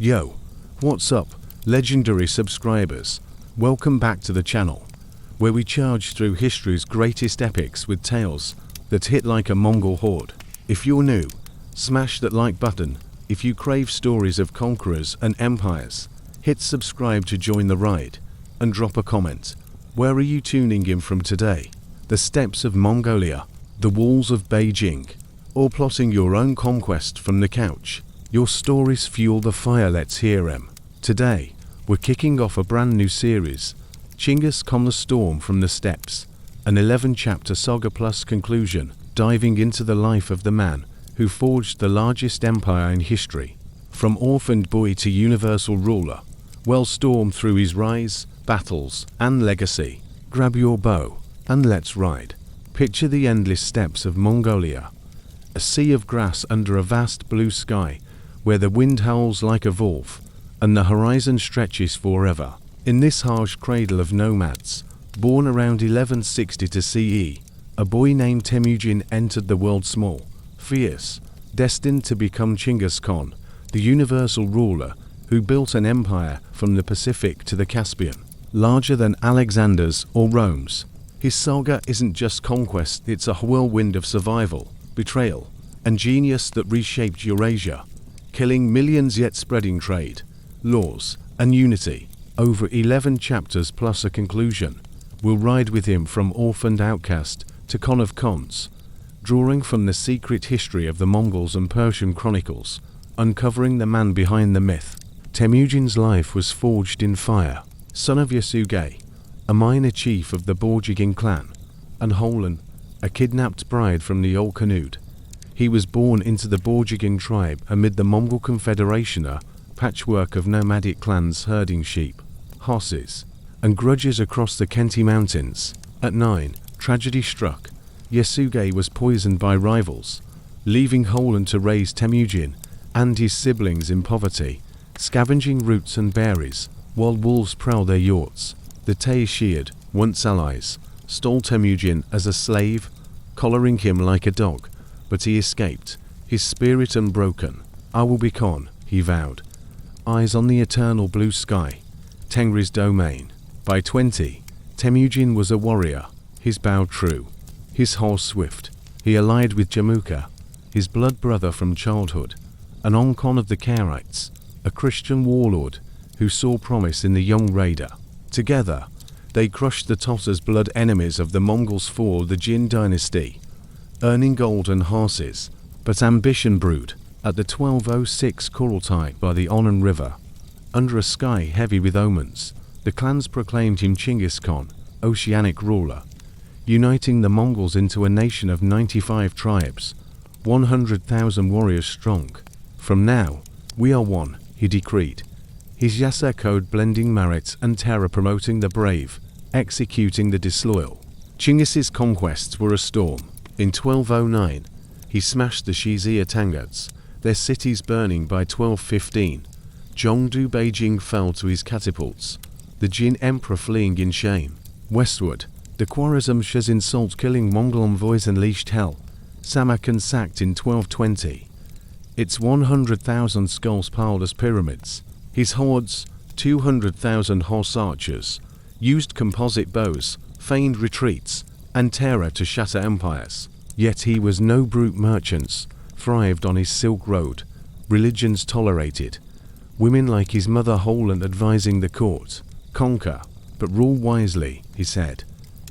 Yo, what's up, legendary subscribers? Welcome back to the channel, where we charge through history's greatest epics with tales that hit like a Mongol horde. If you're new, smash that like button. If you crave stories of conquerors and empires, hit subscribe to join the ride, and drop a comment. Where are you tuning in from today? The steppes of Mongolia, the walls of Beijing, or plotting your own conquest from the couch? Your stories fuel the fire, let's hear 'em. Today, we're kicking off a brand new series, Chinggis Khan the Storm from the Steppes, an 11-chapter saga plus conclusion, diving into the life of the man who forged the largest empire in history. From orphaned boy to universal ruler, we'll storm through his rise, battles, and legacy. Grab your bow, and let's ride. Picture the endless steppes of Mongolia, a sea of grass under a vast blue sky, where the wind howls like a wolf, and the horizon stretches forever. In this harsh cradle of nomads, born around 1160 to CE, a boy named Temujin entered the world small, fierce, destined to become Chinggis Khan, the universal ruler who built an empire from the Pacific to the Caspian, larger than Alexander's or Rome's. His saga isn't just conquest, it's a whirlwind of survival, betrayal, and genius that reshaped Eurasia, killing millions yet spreading trade, laws, and unity. Over 11 chapters plus a conclusion, we'll ride with him from orphaned outcast to Khan of Khans, drawing from the secret history of the Mongols and Persian chronicles, uncovering the man behind the myth. Temujin's life was forged in fire. Son of Yassa, a minor chief of the Borjigin clan, and Holan, a kidnapped bride from the Old Canud. He was born into the Borjigin tribe amid the Mongol Confederation, a patchwork of nomadic clans herding sheep, horses, and grudges across the Khentii Mountains. At 9, tragedy struck. Yasuge was poisoned by rivals, leaving Holan to raise Temujin and his siblings in poverty, scavenging roots and berries, while wolves prowl their yurts. The Taishiad, once allies, stole Temujin as a slave, collaring him like a dog, but he escaped, his spirit unbroken. I will be Khan, he vowed, eyes on the eternal blue sky, Tengri's domain. By 20, Temujin was a warrior, his bow true, his horse swift. He allied with Jamuka, his blood brother from childhood, an Onkon of the Karaites, a Christian warlord who saw promise in the young raider. Together, they crushed the Tatars' blood enemies of the Mongols for the Jin dynasty, earning gold and horses. But ambition brewed. At the 1206 Kurultai by the Onon River, under a sky heavy with omens, the clans proclaimed him Chinggis Khan, oceanic ruler, uniting the Mongols into a nation of 95 tribes, 100,000 warriors strong. From now, we are one, he decreed, his Yassa code blending merit and terror, promoting the brave, executing the disloyal. Chinggis's conquests were a storm. In 1209, he smashed the Shizia Tanguts, their cities burning. By 1215, Zhongdu Beijing fell to his catapults, the Jin emperor fleeing in shame. Westward, the Khwarezm-Shah's insult killing Mongol envoys unleashed hell. Samarkand sacked in 1220, its 100,000 skulls piled as pyramids. His hordes, 200,000 horse archers, used composite bows, feigned retreats, and terror to shatter empires. Yet he was no brute merchants, thrived on his Silk Road, religions tolerated, women like his mother Holan advising the court. Conquer, but rule wisely, he said,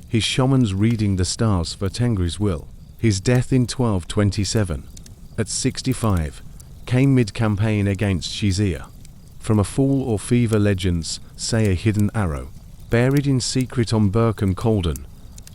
his shamans reading the stars for Tengri's will. His death in 1227, at 65, came mid-campaign against Shizia. From a fall or fever, legends say a hidden arrow, buried in secret on Burkham Colden.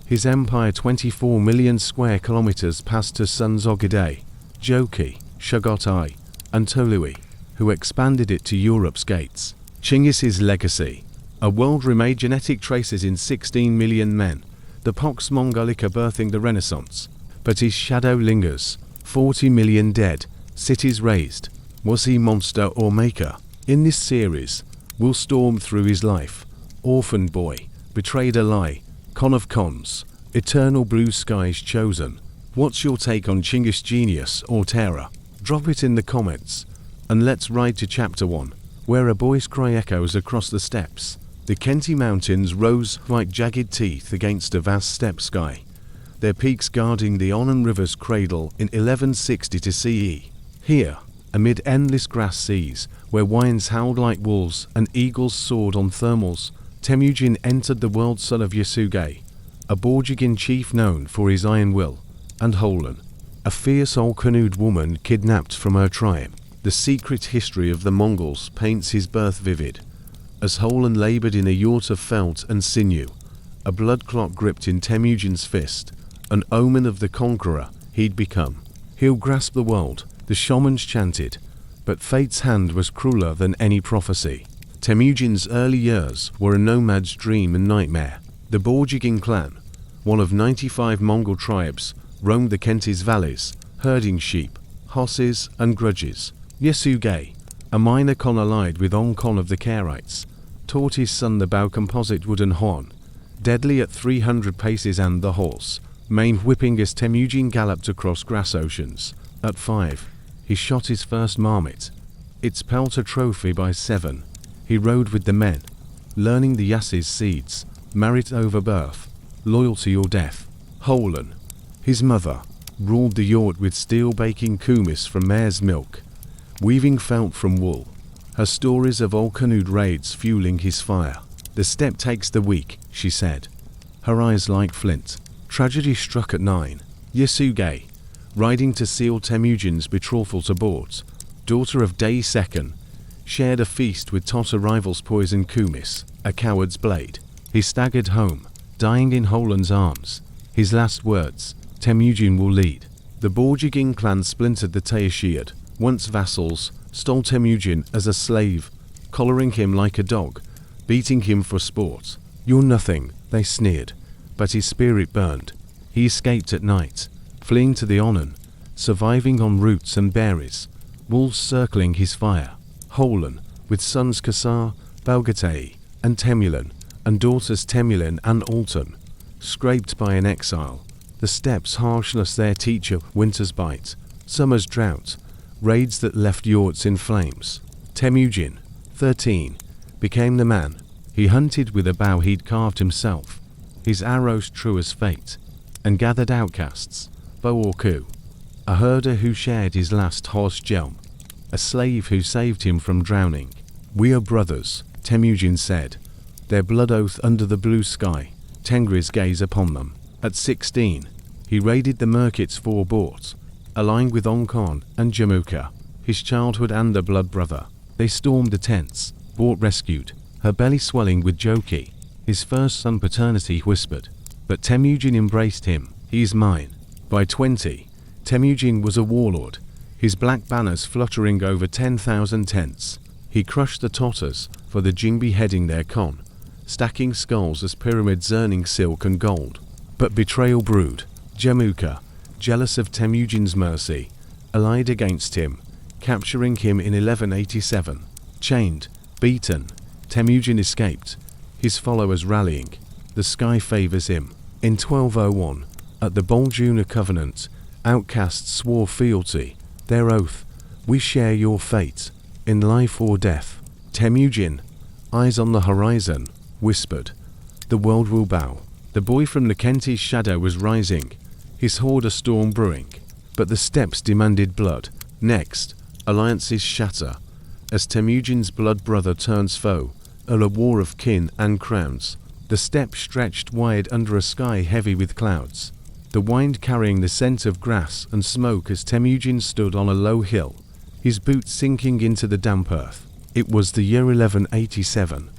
His empire 24 million square kilometers passed to sons Ogedei, Joki, Shugotai, and Tolui, who expanded it to Europe's gates. Chinggis's legacy. A world remade genetic traces in 16 million men, the Pax Mongolica birthing the Renaissance. But his shadow lingers, 40 million dead, cities razed. Was he monster or maker? In this series, we'll storm through his life. Orphaned boy, betrayed a lie, Khan of Khans, eternal blue skies chosen. What's your take on Chinggis genius or terror? Drop it in the comments, and let's ride to chapter 1. where a boy's cry echoes across the steppes. The Khentii Mountains rose like jagged teeth against a vast steppe sky, their peaks guarding the Onon River's cradle in 1160 to CE. Here, amid endless grass seas, where winds howled like wolves and eagles soared on thermals, Temujin entered the world son of Yasuge, a Borjigin chief known for his iron will, and Holen, a fierce old-canoed woman kidnapped from her tribe. The secret history of the Mongols paints his birth vivid, as Holen labored in a yurt of felt and sinew, a blood clot gripped in Temujin's fist, an omen of the conqueror he'd become. He'll grasp the world, the shamans chanted, but fate's hand was crueler than any prophecy. Temujin's early years were a nomad's dream and nightmare. The Borjigin clan, one of 95 Mongol tribes, roamed the Khenties valleys, herding sheep, horses, and grudges. Yasuge, a minor Khan allied with Khan of the Karaites, taught his son the bow composite wooden horn, deadly at 300 paces, and the horse, mane whipping as Temujin galloped across grass oceans. At 5, he shot his first marmot, its pelt a trophy. By 7, he rode with the men, learning the Yassa's seeds, merit over birth, loyalty or death. Holen, his mother, ruled the yurt with steel-baking kumis from mare's milk, weaving felt from wool, her stories of old canoed raids fueling his fire. The steppe takes the weak, she said, her eyes like flint. Tragedy struck at 9. Yasuge, riding to seal Temujin's betrothal to Bort, daughter of Day II, shared a feast with Tota rival's poison kumis, a coward's blade. He staggered home, dying in Holen's arms. His last words, Temujin will lead. The Borjigin clan splintered. The Taishiad, once vassals, stole Temujin as a slave, collaring him like a dog, beating him for sport. You're nothing, they sneered, but his spirit burned. He escaped at night, fleeing to the Onon, surviving on roots and berries, wolves circling his fire. Holen, with sons Kasar, Balgatei, and Temulan, and daughters Temulin and Alton, scraped by an exile, the steppe's harshness their teacher, winter's bite, summer's drought, raids that left yurts in flames. Temujin, 13, became the man. He hunted with a bow he'd carved himself, his arrows true as fate, and gathered outcasts, bow or coup, a herder who shared his last horse jelm, a slave who saved him from drowning. We are brothers, Temujin said, their blood oath under the blue sky, Tengri's gaze upon them. At 16, he raided the Merkits for Bort, aligned with Khan and Jamuka, his childhood and a blood brother. They stormed the tents, Bort rescued, her belly swelling with Joki, his first son. Paternity whispered, but Temujin embraced him. He's mine. By 20, Temujin was a warlord, his black banners fluttering over 10,000 tents. He crushed the Tatars for the Jing beheading their Khan, stacking skulls as pyramids earning silk and gold. But betrayal brewed. Jamuka, jealous of Temujin's mercy, allied against him, capturing him in 1187. Chained, beaten, Temujin escaped, his followers rallying. The sky favors him. In 1201, at the Boljuna Covenant, outcasts swore fealty, their oath, we share your fate, in life or death. Temujin, eyes on the horizon, whispered, the world will bow. The boy from the Khentie's shadow was rising, his horde a storm brewing, but the steppes demanded blood. Next, alliances shatter, as Temujin's blood brother turns foe, a war of kin and crowns. The steppe stretched wide under a sky heavy with clouds, the wind carrying the scent of grass and smoke as Temujin stood on a low hill, his boots sinking into the damp earth. It was the year 1187,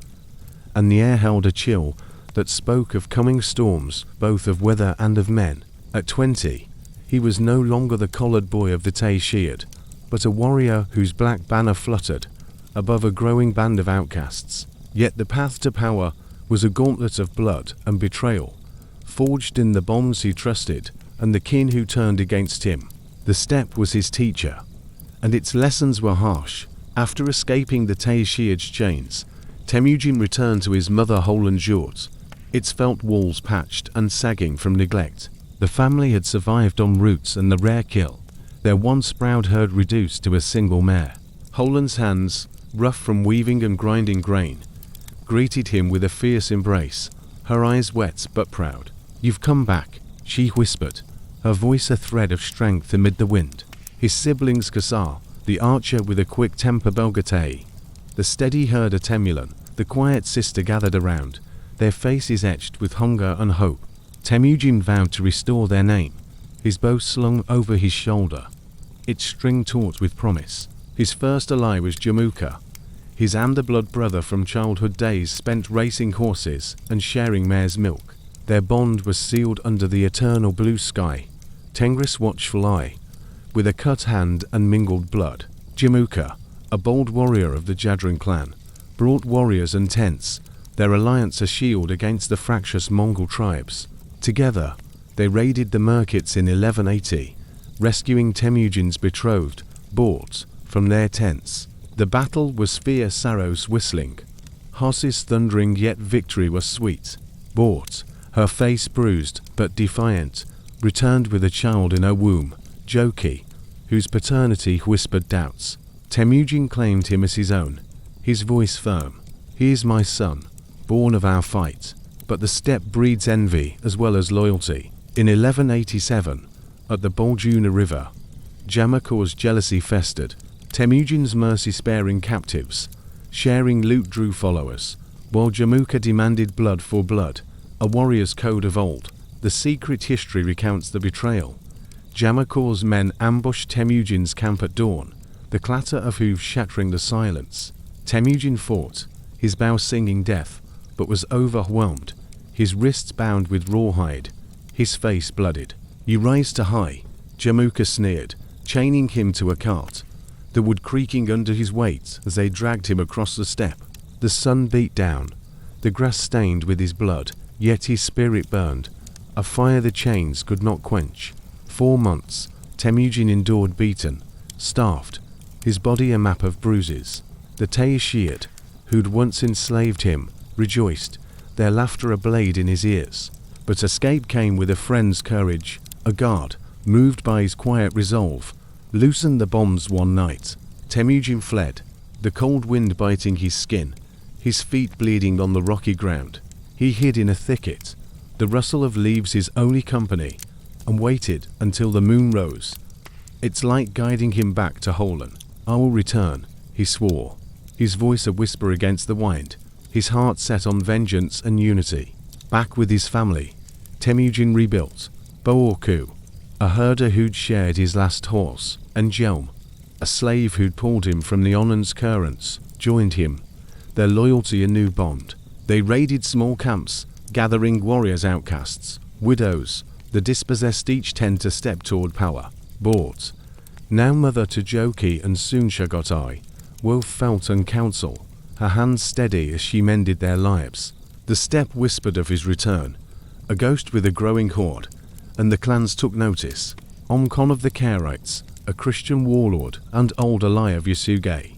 and the air held a chill that spoke of coming storms, both of weather and of men. At 20, he was no longer the collared boy of the Taishiad, but a warrior whose black banner fluttered above a growing band of outcasts. Yet the path to power was a gauntlet of blood and betrayal, forged in the bonds he trusted and the kin who turned against him. The steppe was his teacher, and its lessons were harsh. After escaping the Taishiad's chains, Temujin returned to his mother Holen's yurt, its felt walls patched and sagging from neglect. The family had survived on roots and the rare kill, their once proud herd reduced to a single mare. Holen's hands, rough from weaving and grinding grain, greeted him with a fierce embrace, her eyes wet but proud. "You've come back," she whispered, her voice a thread of strength amid the wind. His siblings Yassa, the archer with a quick temper Belgatei, the steady herder Temulan, the quiet sister gathered around, their faces etched with hunger and hope. Temujin vowed to restore their name, his bow slung over his shoulder, its string taut with promise. His first ally was Jamuka, his underblood brother from childhood days spent racing horses and sharing mare's milk. Their bond was sealed under the eternal blue sky. Tengris' watchful eye, with a cut hand and mingled blood. Jamuka, a bold warrior of the Jadran clan, brought warriors and tents, their alliance a shield against the fractious Mongol tribes. Together, they raided the Merkits in 1180, rescuing Temujin's betrothed, Bort, from their tents. The battle was fierce, arrows whistling, horses thundering, yet victory was sweet. Bort, her face bruised but defiant, returned with a child in her womb, Joki, whose paternity whispered doubts. Temujin claimed him as his own, his voice firm. "He is my son, born of our fight." But the steppe breeds envy as well as loyalty. In 1187, at the Boljuna River, Jamakor's jealousy festered. Temujin's mercy-sparing captives, sharing loot drew followers, while Jamuka demanded blood for blood, a warrior's code of old. The secret history recounts the betrayal. Jamakor's men ambushed Temujin's camp at dawn, the clatter of hooves shattering the silence. Temujin fought, his bow singing death, but was overwhelmed, his wrists bound with rawhide, his face blooded. "You rise to high," Jamuka sneered, chaining him to a cart, the wood creaking under his weight as they dragged him across the steppe. The sun beat down, the grass stained with his blood, yet his spirit burned, a fire the chains could not quench. 4 months, Temujin endured beaten, starved, his body a map of bruises. The Taishiyad, who'd once enslaved him, rejoiced, their laughter a blade in his ears. But escape came with a friend's courage. A guard, moved by his quiet resolve, loosened the bombs one night. Temujin fled, the cold wind biting his skin, his feet bleeding on the rocky ground. He hid in a thicket, the rustle of leaves his only company, and waited until the moon rose, its light guiding him back to Holen. "I will return," he swore, his voice a whisper against the wind, his heart set on vengeance and unity. Back with his family, Temujin rebuilt. Boorku, a herder who'd shared his last horse, and Jelm, a slave who'd pulled him from the Onan's currents, joined him, their loyalty a new bond. They raided small camps, gathering warriors, outcasts, widows, the dispossessed, each tend to step toward power. Bort, now mother to Joki and soon Shagotai, wove felt and counsel, her hands steady as she mended their lives. The steppe whispered of his return, a ghost with a growing horde, and the clans took notice. Omkon of the Karaites, a Christian warlord and old ally of Yasuge,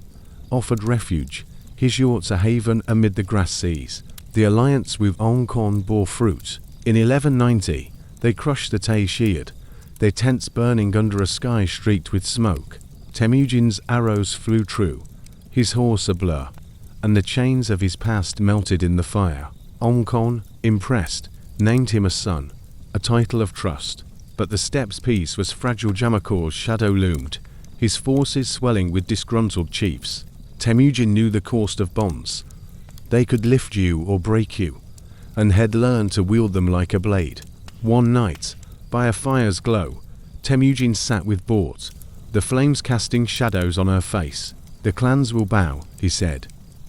offered refuge, his yurts a haven amid the grass seas. The alliance with Omkon bore fruit. In 1190, they crushed the Taishiyad, their tents burning under a sky streaked with smoke. Temujin's arrows flew true, his horse a blur, and the chains of his past melted in the fire. Omkon, impressed, named him a son, a title of trust. But the steppe's peace was fragile. Jamakor's shadow loomed, his forces swelling with disgruntled chiefs. Temujin knew the cost of bonds. They could lift you or break you, and had learned to wield them like a blade. One night, by a fire's glow, Temujin sat with Bort, the flames casting shadows on her face. "The clans will bow," he said,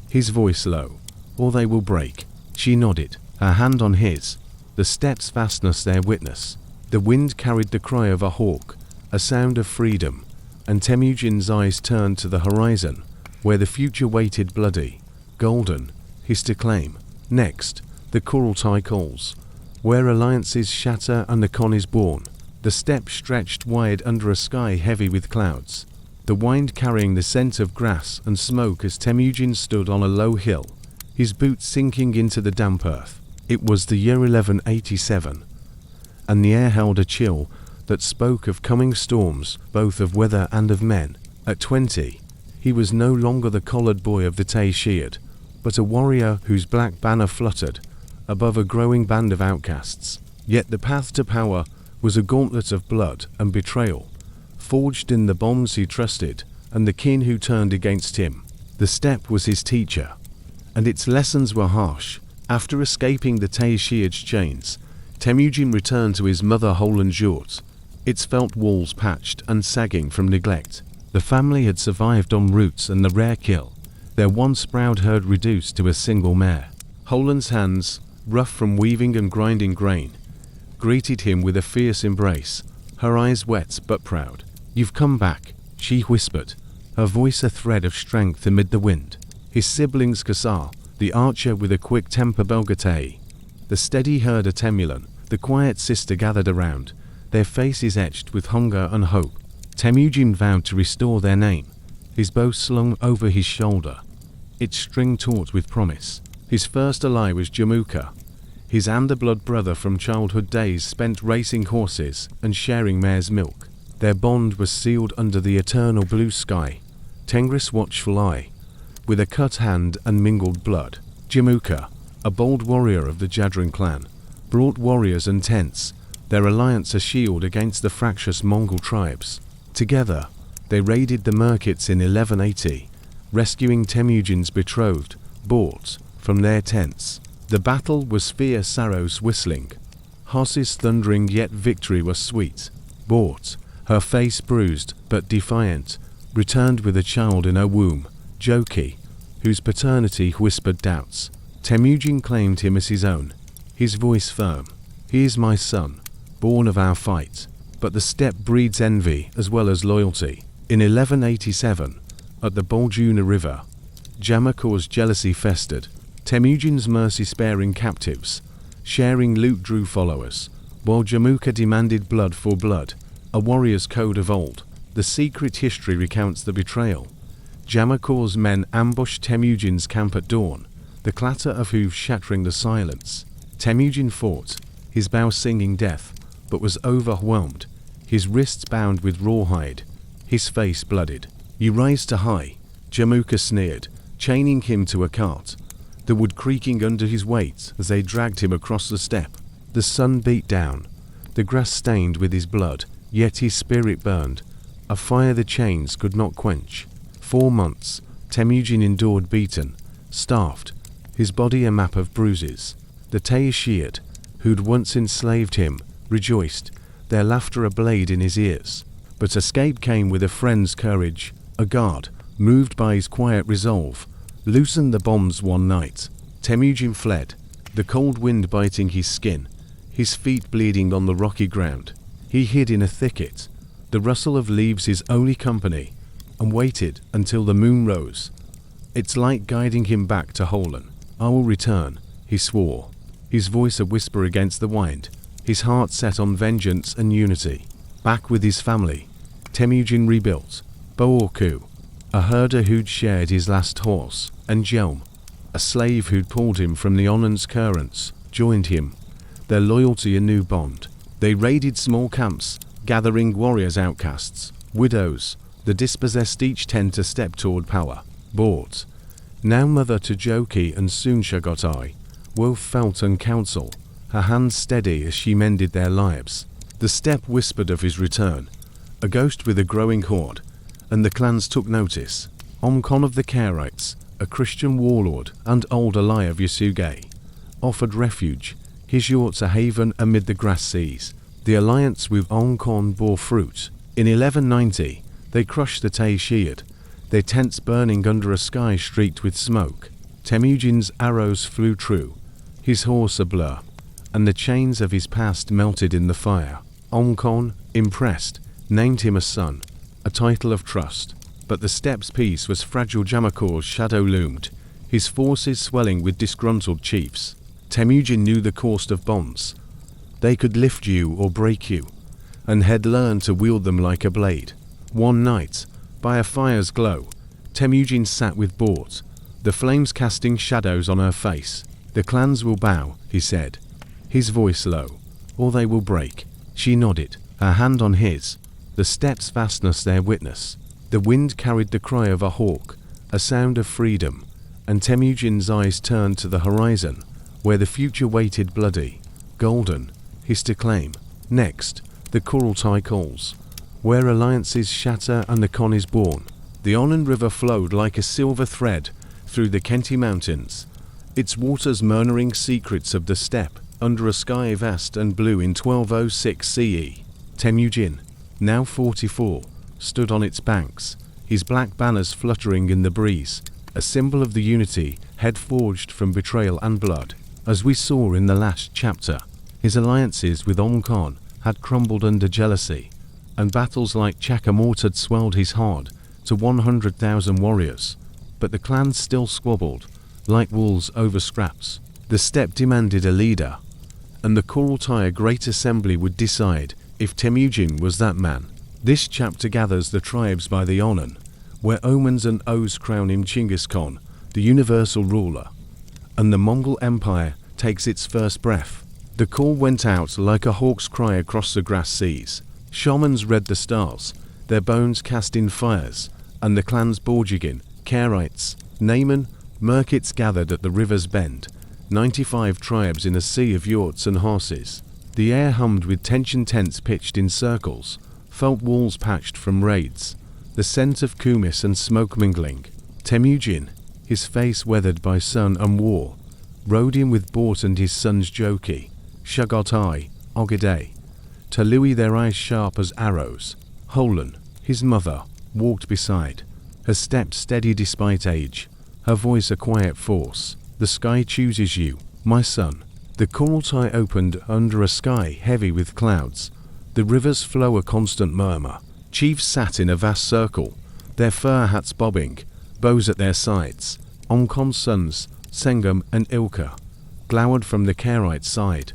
his voice low, "or they will break." She nodded, her hand on his, the steppe's vastness their witness. The wind carried the cry of a hawk, a sound of freedom, and Temujin's eyes turned to the horizon, where the future waited bloody, golden, his to claim. Next, the Kurultai calls, where alliances shatter and the Khan is born. The steppe stretched wide under a sky heavy with clouds, the wind carrying the scent of grass and smoke as Temujin stood on a low hill, his boots sinking into the damp earth. It was the year 1187, and the air held a chill that spoke of coming storms, both of weather and of men. At 20, He was no longer the collared boy of the Tay-Shiad, but a warrior whose black banner fluttered above a growing band of outcasts. Yet the path to power was a gauntlet of blood and betrayal, forged in the bonds he trusted and the kin who turned against him. The steppe was his teacher, and its lessons were harsh. After escaping the Tay-Shiad's chains, Temujin returned to his mother Holland's yurt, its felt walls patched and sagging from neglect. The family had survived on roots and the rare kill, their once proud herd reduced to a single mare. Holland's hands, rough from weaving and grinding grain, greeted him with a fierce embrace, her eyes wet but proud. "You've come back," she whispered, her voice a thread of strength amid the wind. His siblings Kassar, the archer with a quick temper Belgatay, the steady herder Temulan, the quiet sister gathered around, their faces etched with hunger and hope. Temujin vowed to restore their name, his bow slung over his shoulder, its string taut with promise. His first ally was Jamuka, his underblood brother from childhood days spent racing horses and sharing mare's milk. Their bond was sealed under the eternal blue sky. Tengris' watchful eye, with a cut hand and mingled blood. Jamuka, a bold warrior of the Jadran clan, brought warriors and tents, their alliance a shield against the fractious Mongol tribes. Together, they raided the Merkits in 1180, rescuing Temujin's betrothed, bought, from their tents. The battle was fierce, arrows whistling, horses thundering, yet victory was sweet. Bought, her face bruised but defiant, returned with a child in her womb, Joki, whose paternity whispered doubts. Temujin claimed him as his own, his voice firm. "He is my son, born of our fight." But the steppe breeds envy as well as loyalty. In 1187, at the Boljuna River, Jamakor's jealousy festered. Temujin's mercy-sparing captives, sharing loot drew followers, while Jamuka demanded blood for blood, a warrior's code of old. The secret history recounts the betrayal. Jamakor's men ambushed Temujin's camp at dawn, the clatter of hooves shattering the silence. Temujin fought, his bow singing death, but was overwhelmed, his wrists bound with rawhide, his face blooded. "You rise too high," Jamuka sneered, chaining him to a cart, the wood creaking under his weight as they dragged him across the steppe. The sun beat down, the grass stained with his blood, yet his spirit burned, a fire the chains could not quench. 4 months, Temujin endured beaten, starved, his body a map of bruises. The Tay-Shiad, who'd once enslaved him, rejoiced, their laughter a blade in his ears. But escape came with a friend's courage. A guard, moved by his quiet resolve, loosened the bombs one night. Temujin fled, the cold wind biting his skin, his feet bleeding on the rocky ground. He hid in a thicket, the rustle of leaves his only company, and waited until the moon rose, its light guiding him back to Holland. "I will return," he swore, his voice a whisper against the wind, his heart set on vengeance and unity. Back with his family, Temujin rebuilt. Boorku, a herder who'd shared his last horse, and Jelm, a slave who'd pulled him from the Onan's currents, joined him, their loyalty a new bond. They raided small camps, gathering warriors, outcasts, widows, the dispossessed, each tend to step toward power. Bought, now mother to Joki and soon Shagotai, Wolf felt and counsel, her hands steady as she mended their lives. The steppe whispered of his return, a ghost with a growing horde, and the clans took notice. Omkon of the Karaites, a Christian warlord and old ally of Yasuge, offered refuge, his yurts a haven amid the grass seas. The alliance with Omkon bore fruit. In 1190, they crushed the Tay-Shiad, their tents burning under a sky streaked with smoke. Temujin's arrows flew true, his horse a blur, and the chains of his past melted in the fire. Omkon, impressed, named him a son, a title of trust. But the steppe's peace was fragile. Jamakor's shadow loomed, his forces swelling with disgruntled chiefs. Temujin knew the cost of bombs. They could lift you or break you, and had learned to wield them like a blade. One night, by a fire's glow, Temujin sat with Bort, the flames casting shadows on her face. "The clans will bow," he said, his voice low, "or they will break." She nodded, her hand on his, the steppe's vastness their witness. The wind carried the cry of a hawk, a sound of freedom, and Temujin's eyes turned to the horizon, where the future waited bloody, golden, his to claim. Next, the Kurultai calls, where alliances shatter and the Khan is born. The Onan River flowed like a silver thread through the Khentii Mountains, its waters murmuring secrets of the steppe, under a sky vast and blue in 1206 CE. Temujin, now 44, stood on its banks, his black banners fluttering in the breeze, a symbol of the unity head forged from betrayal and blood. As we saw in the last chapter, his alliances with Khan had crumbled under jealousy, and battles like Chakamort had swelled his heart to 100,000 warriors. But the clans still squabbled, like wolves over scraps. The steppe demanded a leader, and the Kurultai Great Assembly would decide if Temujin was that man. This chapter gathers the tribes by the Onan, where omens and oaths crown him Chinggis Khan, the universal ruler, and the Mongol Empire takes its first breath. The call went out like a hawk's cry across the grass seas. Shamans read the stars, their bones cast in fires, and the clans Borjigin, Karites, Naaman, Merkits gathered at the river's bend, 95 tribes in a sea of yurts and horses. The air hummed with tension, tents pitched in circles, felt walls patched from raids, the scent of kumis and smoke mingling. Temujin, his face weathered by sun and war, rode in with Bort and his sons Joki, Shagotai, Ogedei, Talui, their eyes sharp as arrows. Holan, his mother, walked beside, her step steady despite age, her voice a quiet force. The sky chooses you, my son. The Kurultai opened under a sky heavy with clouds. The rivers flow a constant murmur. Chiefs sat in a vast circle, their fur hats bobbing, bows at their sides. Khan's sons, Sengam and Ilka, glowered from the Karite side,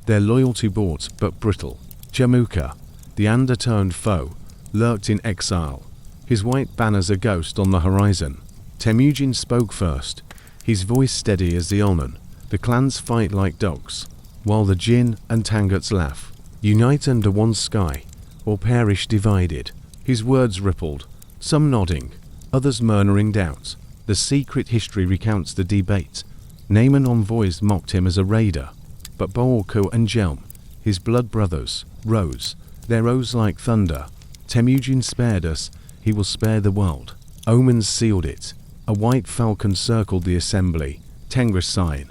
their loyalty bought but brittle. Jamuka, the underturned foe, lurked in exile, his white banners a ghost on the horizon. Temujin spoke first, his voice steady as the Onan. The clans fight like dogs, while the Jin and Tanguts laugh. Unite under one sky, or perish divided. His words rippled, some nodding, others murmuring doubt. The secret history recounts the debate. Naaman envoys mocked him as a raider, but Boorko and Jelm, his blood brothers, rose, their oaths like thunder. Temujin spared us, he will spare the world. Omens sealed it. A white falcon circled the assembly, Tengris sign,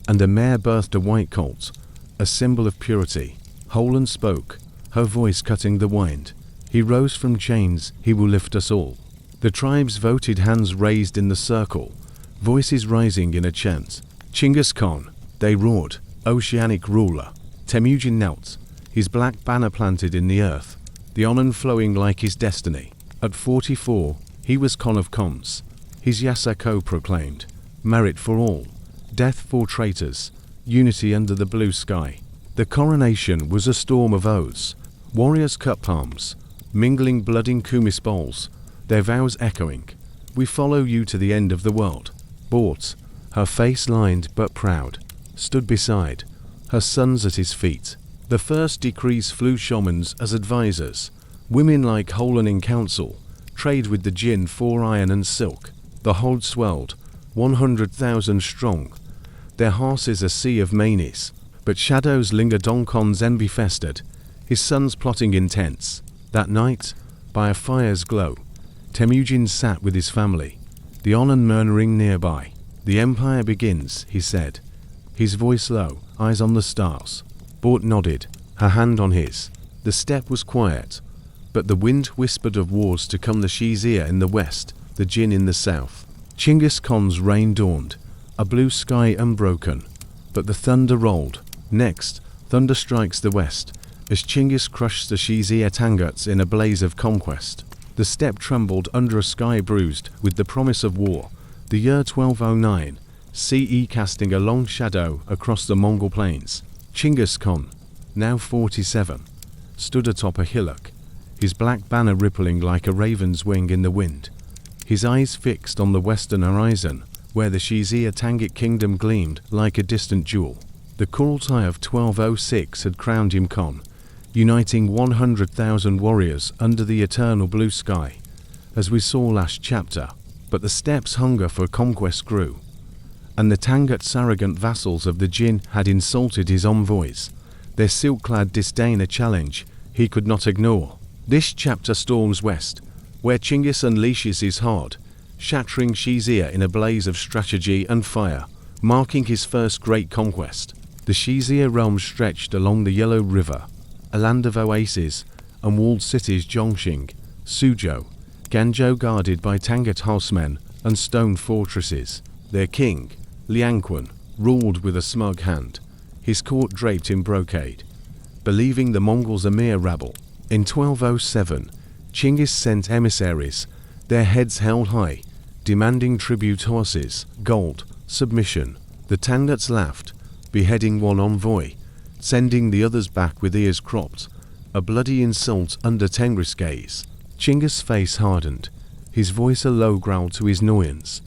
and a mare birthed a white colt, a symbol of purity. Holan spoke, her voice cutting the wind. He rose from chains, he will lift us all. The tribes voted, hands raised in the circle, voices rising in a chant. Chinggis Khan, they roared, oceanic ruler. Temujin knelt, his black banner planted in the earth, the Onan flowing like his destiny. At 44, he was Khan of Khans. His Yassa proclaimed, merit for all, death for traitors, unity under the blue sky. The coronation was a storm of oaths. Warriors cut palms, mingling blood in kumis bowls, their vows echoing, we follow you to the end of the world. Bort, her face lined but proud, stood beside, her sons at his feet. The first decrees flew shamans as advisors, women like Holan in council, trade with the Jin for iron and silk. The hold swelled, 100,000 strong, their horses a sea of manes, but shadows lingered. Khan's envy festered, his sons plotting in tents. That night, by a fire's glow, Temujin sat with his family, the Onan murmuring nearby. The empire begins, he said, his voice low, eyes on the stars. Bort nodded, her hand on his. The steppe was quiet, but the wind whispered of wars to come. The Shizia in the west, the Jin in the south. Chinggis Khan's reign dawned, a blue sky unbroken, but the thunder rolled. Next, thunder strikes the west, as Chinggis crushed the Shizia Tanguts in a blaze of conquest. The steppe trembled under a sky bruised with the promise of war. The year 1209, CE casting a long shadow across the Mongol plains. Chinggis Khan, now 47, stood atop a hillock, his black banner rippling like a raven's wing in the wind, his eyes fixed on the western horizon, where the Shizia Tangit kingdom gleamed like a distant jewel. The Kurultai of 1206 had crowned him Khan, uniting 100,000 warriors under the eternal blue sky. as we saw last chapter, but the steppe's hunger for conquest grew, and the Tanguts' arrogant vassals of the Jin had insulted his envoys, their silk-clad disdain a challenge he could not ignore. This chapter storms west, where Chinggis unleashes his horde, shattering Shizia in a blaze of strategy and fire, marking his first great conquest. The Shizia realm stretched along the Yellow River, a land of oases and walled cities Zhongxing, Suzhou, Ganzhou guarded by Tangut horsemen and stone fortresses. Their king, Liangquan, ruled with a smug hand, his court draped in brocade, believing the Mongols a mere rabble. In 1207, Chinggis sent emissaries, their heads held high, demanding tribute, horses, gold, submission. The Tanguts laughed, beheading one envoy, sending the others back with ears cropped, a bloody insult under Tenghis' gaze. Chinggis' face hardened, his voice a low growl to his Noyans.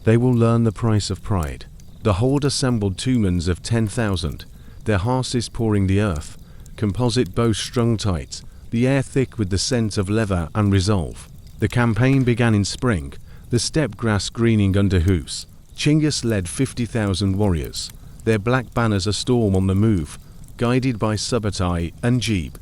They will learn the price of pride. The horde assembled tumans of 10,000, their horses pouring the earth, composite bows strung tight, the air thick with the scent of leather and resolve. The campaign began in spring, the steppe grass greening under hoofs. Chinggis led 50,000 warriors, their black banners a storm on the move, guided by Subutai and Jeeb,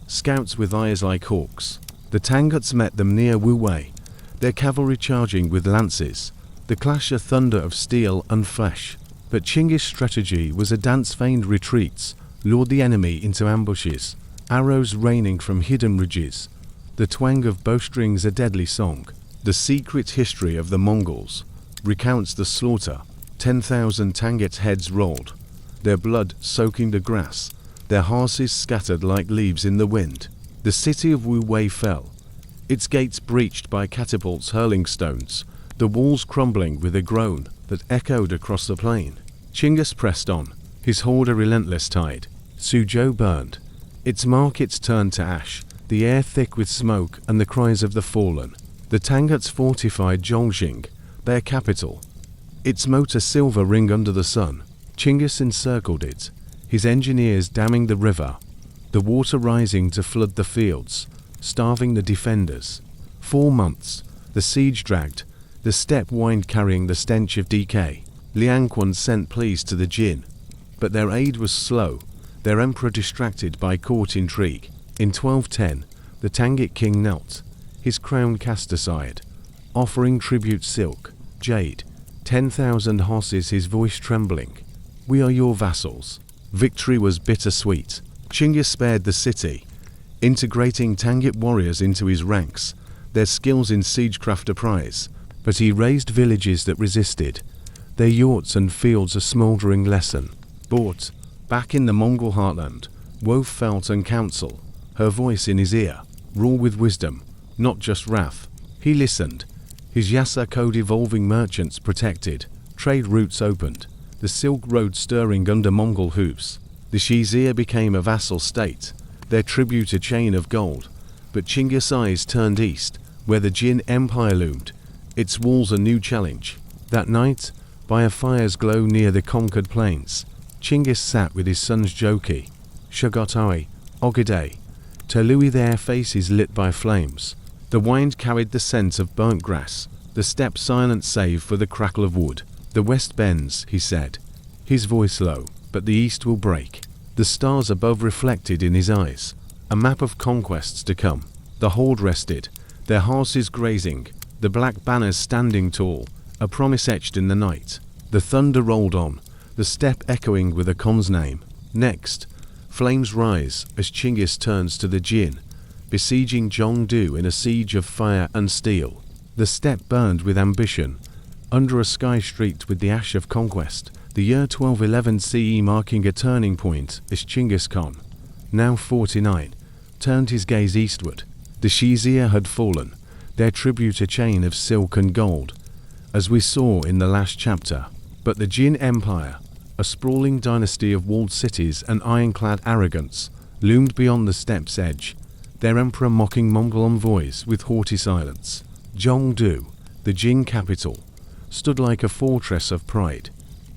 scouts with eyes like hawks. The Tanguts met them near Wu Wei, their cavalry charging with lances, the clash a thunder of steel and flesh. But Chinggis' strategy was a dance-feigned retreats, lured the enemy into ambushes, arrows raining from hidden ridges, the twang of bowstrings a deadly song. The secret history of the Mongols recounts the slaughter. 10,000 Tanguts' heads rolled, their blood soaking the grass, their horses scattered like leaves in the wind. The city of Wu Wei fell, its gates breached by catapults hurling stones, the walls crumbling with a groan that echoed across the plain. Chinggis pressed on, his horde a relentless tide. Suzhou burned, its markets turned to ash, the air thick with smoke and the cries of the fallen. The Tanguts fortified Zhongxing, their capital, its moat a silver ring under the sun. Chinggis encircled it, his engineers damming the river, the water rising to flood the fields, starving the defenders. 4 months, the siege dragged, the steppe whined carrying the stench of decay. Liangquan sent pleas to the Jin, but their aid was slow, their emperor distracted by court intrigue. In 1210, the Tangut king knelt, his crown cast aside, offering tribute silk, jade, 10,000 horses, his voice trembling. "We are your vassals." Victory was bittersweet. Chinggis spared the city, integrating Tangut warriors into his ranks, their skills in siegecraft a prize, but he razed villages that resisted, their yurts and fields a smouldering lesson. Bought, back in the Mongol heartland, Wolf felt and counsel, her voice in his ear, rule with wisdom, not just wrath. He listened, his Yassa code evolving, merchants protected, trade routes opened, the Silk Road stirring under Mongol hooves. The Shizia became a vassal state, their tribute a chain of gold, but Chinggis' eyes turned east, where the Jin Empire loomed, its walls a new challenge. That night, by a fire's glow near the conquered plains, Chinggis sat with his sons Joki, Shugotai, Ogedei, Tolui, their faces lit by flames. The wind carried the scent of burnt grass, the steppe silent save for the crackle of wood. "The west bends," he said, his voice low, "but the east will break." The stars above reflected in his eyes, a map of conquests to come. The horde rested, their horses grazing, the black banners standing tall, a promise etched in the night. The thunder rolled on, the steppe echoing with a Khan's name. Next, flames rise as Chinggis turns to the Jin, besieging Zhongdu in a siege of fire and steel. The steppe burned with ambition, under a sky streaked with the ash of conquest. The year 1211 CE marking a turning point as Chinggis Khan, now 49, turned his gaze eastward. The Shizia had fallen, their tribute a chain of silk and gold, as we saw in the last chapter. But the Jin Empire, a sprawling dynasty of walled cities and ironclad arrogance, loomed beyond the steppe's edge, their emperor mocking Mongol envoys with haughty silence. Zhongdu, the Jin capital, stood like a fortress of pride,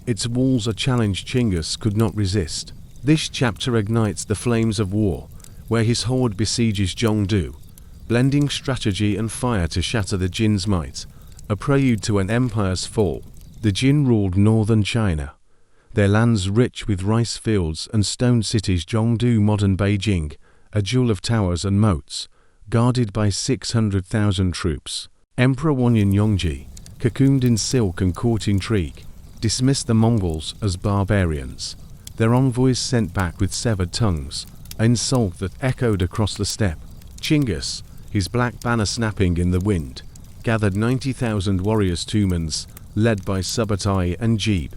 its walls a challenge Chinggis could not resist. This chapter ignites the flames of war, where his horde besieges Zhongdu, blending strategy and fire to shatter the Jin's might, a prelude to an empire's fall. The Jin ruled northern China, their lands rich with rice fields and stone cities. Zhongdu, modern Beijing, a jewel of towers and moats, guarded by 600,000 troops. Emperor Wanyan Yongji, cocooned in silk and court intrigue, dismissed the Mongols as barbarians. Their envoys sent back with severed tongues, an insult that echoed across the steppe. Chinggis, his black banner snapping in the wind, gathered 90,000 warriors, Tumans, led by Subutai and Jeeb,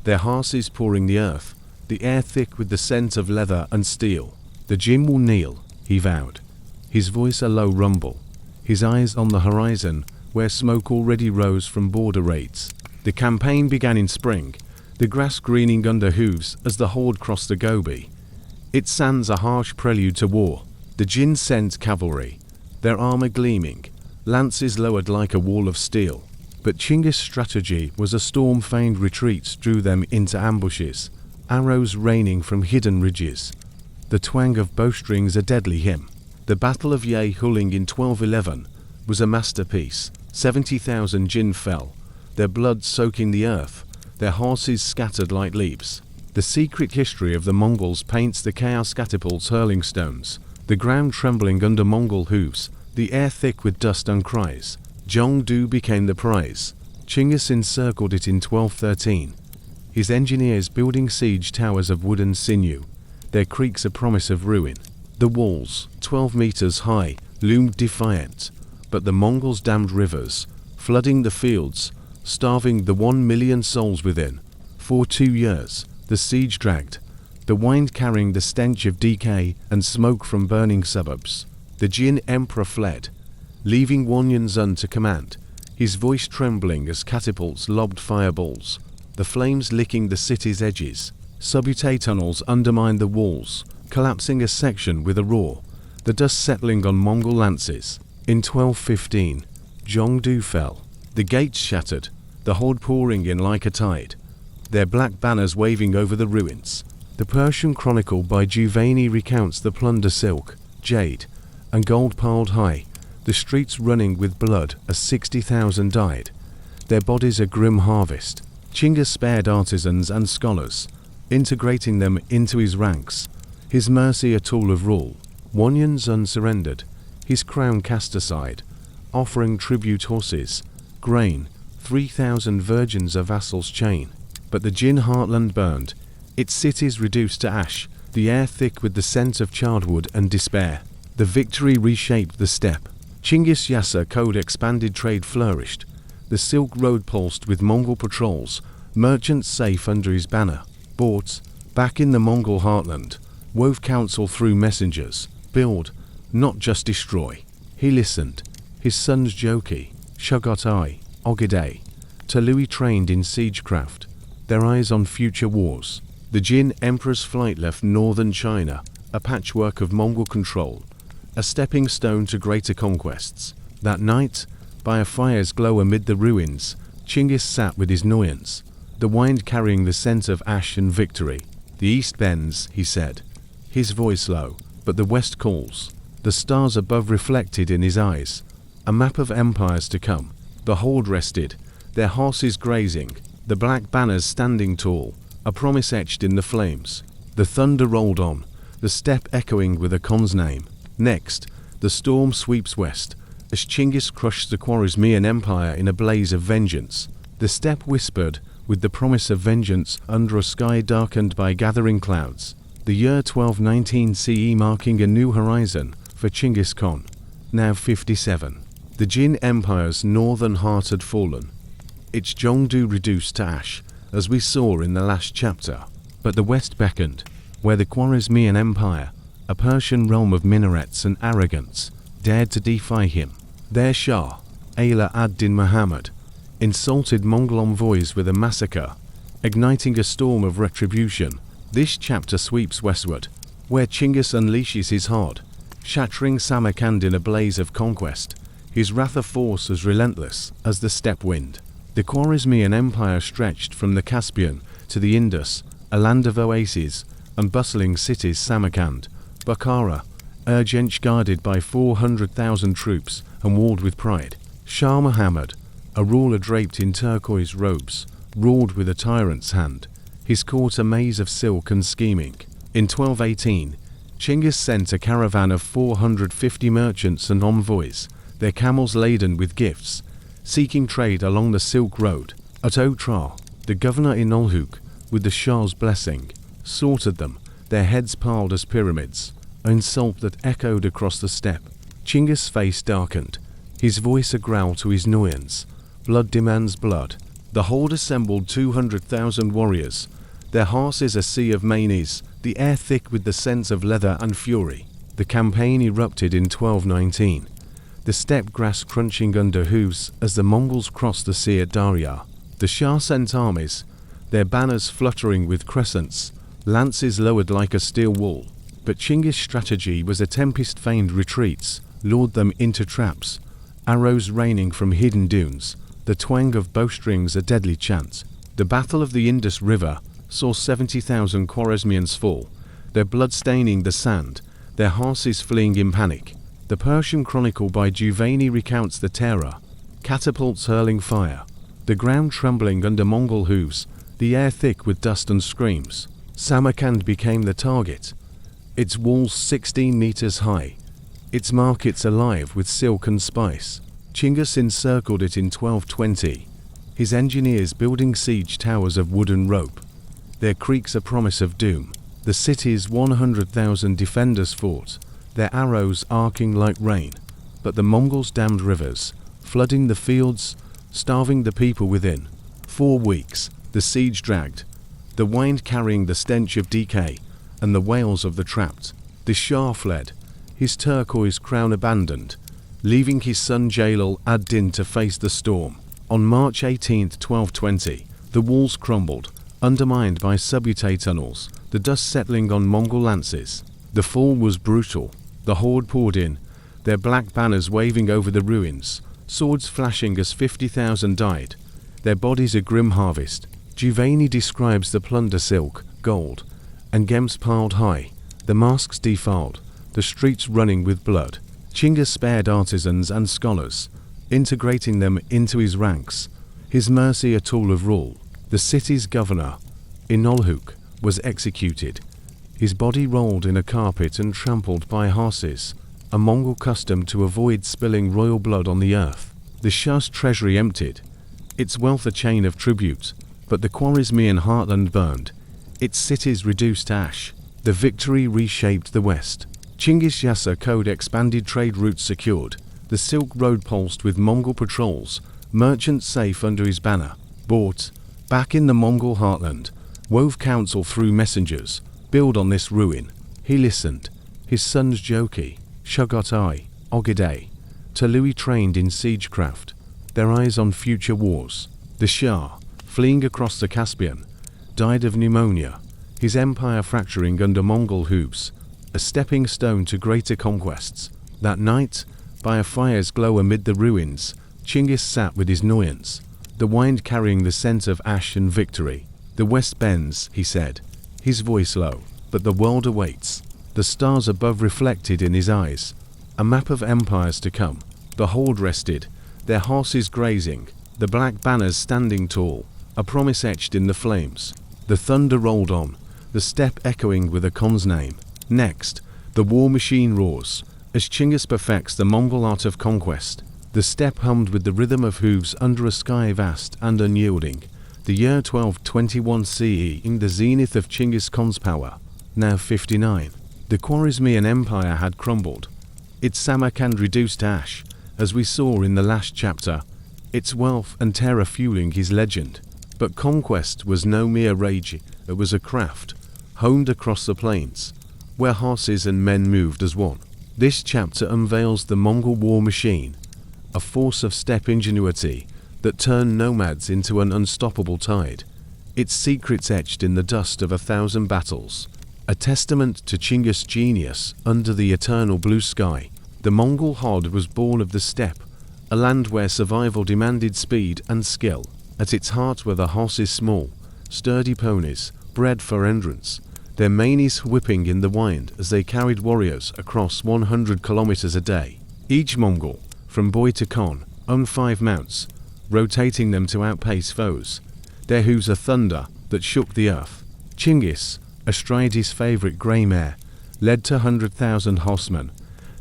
their horses pouring the earth, the air thick with the scent of leather and steel. The Jin will kneel, he vowed, his voice a low rumble, his eyes on the horizon where smoke already rose from border raids. The campaign began in spring, the grass greening under hooves as the horde crossed the Gobi. Its sands a harsh prelude to war. The Jin sent cavalry, their armor gleaming, lances lowered like a wall of steel. But Chinggis' strategy was a storm-feigned retreat drew them into ambushes, arrows raining from hidden ridges. The twang of bowstrings a deadly hymn. The Battle of Ye Huling in 1211 was a masterpiece. 70,000 Jin fell, their blood soaking the earth, their horses scattered like leaves. The secret history of the Mongols paints the chaos catapults hurling stones, the ground trembling under Mongol hooves, the air thick with dust and cries. Zhongdu became the prize. Chinggis encircled it in 1213, his engineers building siege towers of wooden sinew, their creaks a promise of ruin. The walls, 12 meters high, loomed defiant, but the Mongols dammed rivers, flooding the fields, starving the 1 million souls within. For 2 years, the siege dragged, the wind carrying the stench of decay and smoke from burning suburbs. The Jin emperor fled, leaving Wanyan Zun to command, his voice trembling as catapults lobbed fireballs, the flames licking the city's edges. Subutai tunnels undermined the walls, collapsing a section with a roar, the dust settling on Mongol lances. In 1215, Zhongdu fell, the gates shattered, the horde pouring in like a tide, their black banners waving over the ruins. The Persian Chronicle by Juvayni recounts the plunder silk, jade, and gold piled high, the streets running with blood as 60,000 died, their bodies a grim harvest. Chinggis spared artisans and scholars, integrating them into his ranks, his mercy a tool of rule. Wanyan Zun surrendered, his crown cast aside, offering tribute horses, grain, 3,000 virgins a vassal's chain. But the Jin heartland burned, its cities reduced to ash, the air thick with the scent of charred and despair. The victory reshaped the steppe. Chinggis' Yassa code expanded, trade flourished. The Silk Road pulsed with Mongol patrols, merchants safe under his banner. Bought, back in the Mongol heartland, wove counsel through messengers. Build, not just destroy. He listened, his sons Joki, Shugotai, Ogedei, Talui trained in siegecraft, their eyes on future wars. The Jin emperor's flight left northern China, a patchwork of Mongol control, a stepping stone to greater conquests. That night, by a fire's glow amid the ruins, Chinggis sat with his noyans, the wind carrying the scent of ash and victory. The east bends, he said, his voice low, but the west calls, the stars above reflected in his eyes, a map of empires to come. The horde rested, their horses grazing, the black banners standing tall, a promise etched in the flames. The thunder rolled on, the steppe echoing with a Khan's name. Next, the storm sweeps west, as Chinggis crushed the Khwarezmian Empire in a blaze of vengeance. The steppe whispered, with the promise of vengeance under a sky darkened by gathering clouds. The year 1219 CE marking a new horizon for Chinggis Khan, now 57. The Jin Empire's northern heart had fallen, its Zhongdu reduced to ash, as we saw in the last chapter. But the west beckoned, where the Khwarezmian Empire, a Persian realm of minarets and arrogance, dared to defy him. Their Shah, Ala ad-Din Muhammad, insulted Mongol envoys with a massacre, igniting a storm of retribution. This chapter sweeps westward, where Chinggis unleashes his horde, shattering Samarkand in a blaze of conquest, his wrath of force as relentless as the steppe wind. The Khwarezmian Empire stretched from the Caspian to the Indus, a land of oases and bustling cities. Samarkand, Bukhara, Urgench guarded by 400,000 troops and walled with pride. Shah Muhammad, a ruler draped in turquoise robes, ruled with a tyrant's hand, his court a maze of silk and scheming. In 1218, Chinggis sent a caravan of 450 merchants and envoys, their camels laden with gifts, seeking trade along the Silk Road. At Otrar, the governor in Olhuk, with the Shah's blessing, slaughtered them, their heads piled as pyramids, an insult that echoed across the steppe. Chinggis' face darkened, his voice a growl to his noyans. Blood demands blood. The horde assembled 200,000 warriors, their horses a sea of manes, the air thick with the scent of leather and fury. The campaign erupted in 1219, the steppe grass crunching under hooves as the Mongols crossed the sea at Darya. The Shah sent armies, their banners fluttering with crescents, lances lowered like a steel wall. But Chinggis' strategy was a tempest-feigned retreats, lured them into traps, arrows raining from hidden dunes, the twang of bowstrings a deadly chant. The Battle of the Indus River saw 70,000 Khwarezmians fall, their blood staining the sand, their horses fleeing in panic. The Persian Chronicle by Juvayni recounts the terror, catapults hurling fire, the ground trembling under Mongol hooves, the air thick with dust and screams. Samarkand became the target, its walls 16 meters high, its markets alive with silk and spice. Chinggis encircled it in 1220, his engineers building siege towers of wood and rope, their creaks a promise of doom. The city's 100,000 defenders fought, their arrows arcing like rain, but the Mongols dammed rivers, flooding the fields, starving the people within. 4 weeks, the siege dragged, the wind carrying the stench of decay and the wails of the trapped. The Shah fled, his turquoise crown abandoned, leaving his son Jalal ad-Din to face the storm. On March 18, 1220, the walls crumbled, undermined by subute tunnels, the dust settling on Mongol lances. The fall was brutal. The horde poured in, their black banners waving over the ruins, swords flashing as 50,000 died, their bodies a grim harvest. Juvayni describes the plunder silk, gold, and gems piled high, the masks defiled, the streets running with blood. Chinggis spared artisans and scholars, integrating them into his ranks, his mercy a tool of rule. The city's governor, in Olhuk, was executed, his body rolled in a carpet and trampled by horses, a Mongol custom to avoid spilling royal blood on the earth. The Shah's treasury emptied, its wealth a chain of tribute, but the Khwarezmian heartland burned, its cities reduced to ash. The victory reshaped the West. Chinggis' Yassa code expanded, trade routes secured, the Silk Road pulsed with Mongol patrols, merchants safe under his banner. Bought, back in the Mongol heartland, wove counsel through messengers, build on this ruin. He listened, his sons Joki, Shugotai, Ogedei, Tului trained in siegecraft, their eyes on future wars. The Shah, fleeing across the Caspian, died of pneumonia, his empire fracturing under Mongol hooves, a stepping stone to greater conquests. That night, by a fire's glow amid the ruins, Chinggis sat with his noyans, the wind carrying the scent of ash and victory. The West bends, he said, his voice low, but the world awaits. The stars above reflected in his eyes, a map of empires to come. The horde rested, their horses grazing, the black banners standing tall, a promise etched in the flames. The thunder rolled on, the steppe echoing with a Khan's name. Next, the war machine roars, as Chinggis perfects the Mongol art of conquest. The steppe hummed with the rhythm of hooves under a sky vast and unyielding. The year 1221 CE, in the zenith of Chinggis Khan's power, now 59. The Khwarezmian Empire had crumbled, its Samarkand reduced to ash, as we saw in the last chapter, its wealth and terror fueling his legend. But conquest was no mere rage, it was a craft, honed across the plains, where horses and men moved as one. This chapter unveils the Mongol war machine, a force of steppe ingenuity that turned nomads into an unstoppable tide, its secrets etched in the dust of 1,000 battles. A testament to Chinggis' genius under the eternal blue sky. The Mongol horde was born of the steppe, a land where survival demanded speed and skill. At its heart were the horses, small, sturdy ponies, bred for endurance, their manes whipping in the wind as they carried warriors across 100 kilometers a day. Each Mongol, from boy to Khan, owned 5 mounts, rotating them to outpace foes. Their hooves a thunder that shook the earth. Chinggis, astride his favorite grey mare, led to 100,000 horsemen,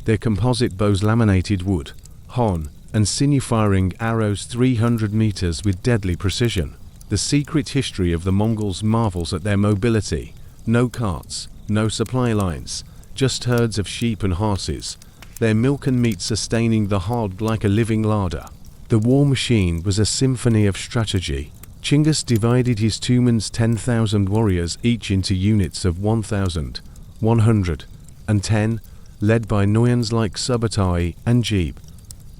their composite bows laminated wood, horn, and sinew-firing arrows 300 meters with deadly precision. The secret history of the Mongols marvels at their mobility. No carts, no supply lines, just herds of sheep and horses, their milk and meat sustaining the hog like a living larder. The war machine was a symphony of strategy. Chinggis divided his Tumans 10,000 warriors each into units of 1,000, 100, and 10, led by Noyans like Subutai and Jeeb,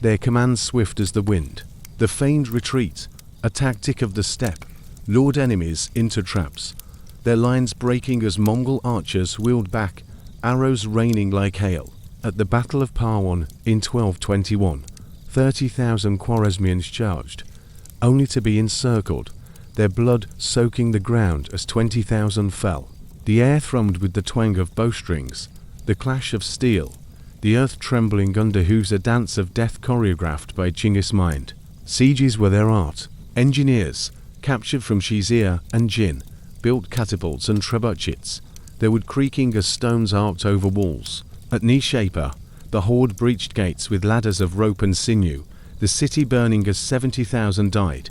their commands swift as the wind. The feigned retreat, a tactic of the steppe, lured enemies into traps, their lines breaking as Mongol archers wheeled back, arrows raining like hail. At the Battle of Parwan in 1221, 30,000 Khwarezmians charged, only to be encircled, their blood soaking the ground as 20,000 fell. The air thrummed with the twang of bowstrings, the clash of steel, the earth trembling under hooves, a dance of death choreographed by Chinggis' mind. Sieges were their art. Engineers, captured from Shizia and Jin, built catapults and trebuchets. They would creaking as stones arced over walls. At Nishapa, the horde breached gates with ladders of rope and sinew, the city burning as 70,000 died,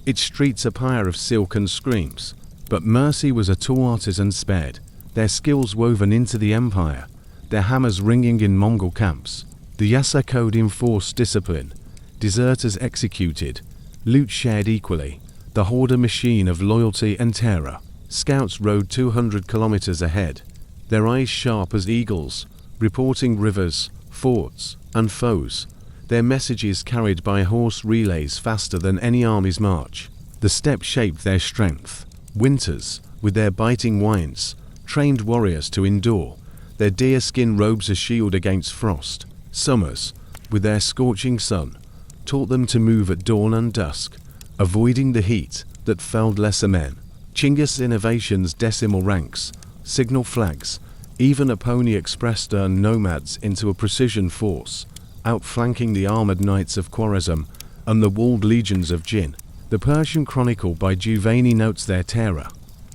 its streets a pyre of silk and screams. But mercy was a tool artisan spared, their skills woven into the empire, their hammers ringing in Mongol camps. The Yassa code enforced discipline, deserters executed, loot shared equally, the horde a machine of loyalty and terror. Scouts rode 200 kilometers ahead, their eyes sharp as eagles, reporting rivers, forts, and foes, their messages carried by horse relays faster than any army's march. The steppe shaped their strength. Winters, with their biting winds, trained warriors to endure, their deerskin robes a shield against frost. Summers, with their scorching sun, taught them to move at dawn and dusk, avoiding the heat that felled lesser men. Chinggis' innovations, decimal ranks, signal flags, even a pony express turned nomads into a precision force, outflanking the armored knights of Khwarezm and the walled legions of Jin. The Persian Chronicle by Juvayni notes their terror.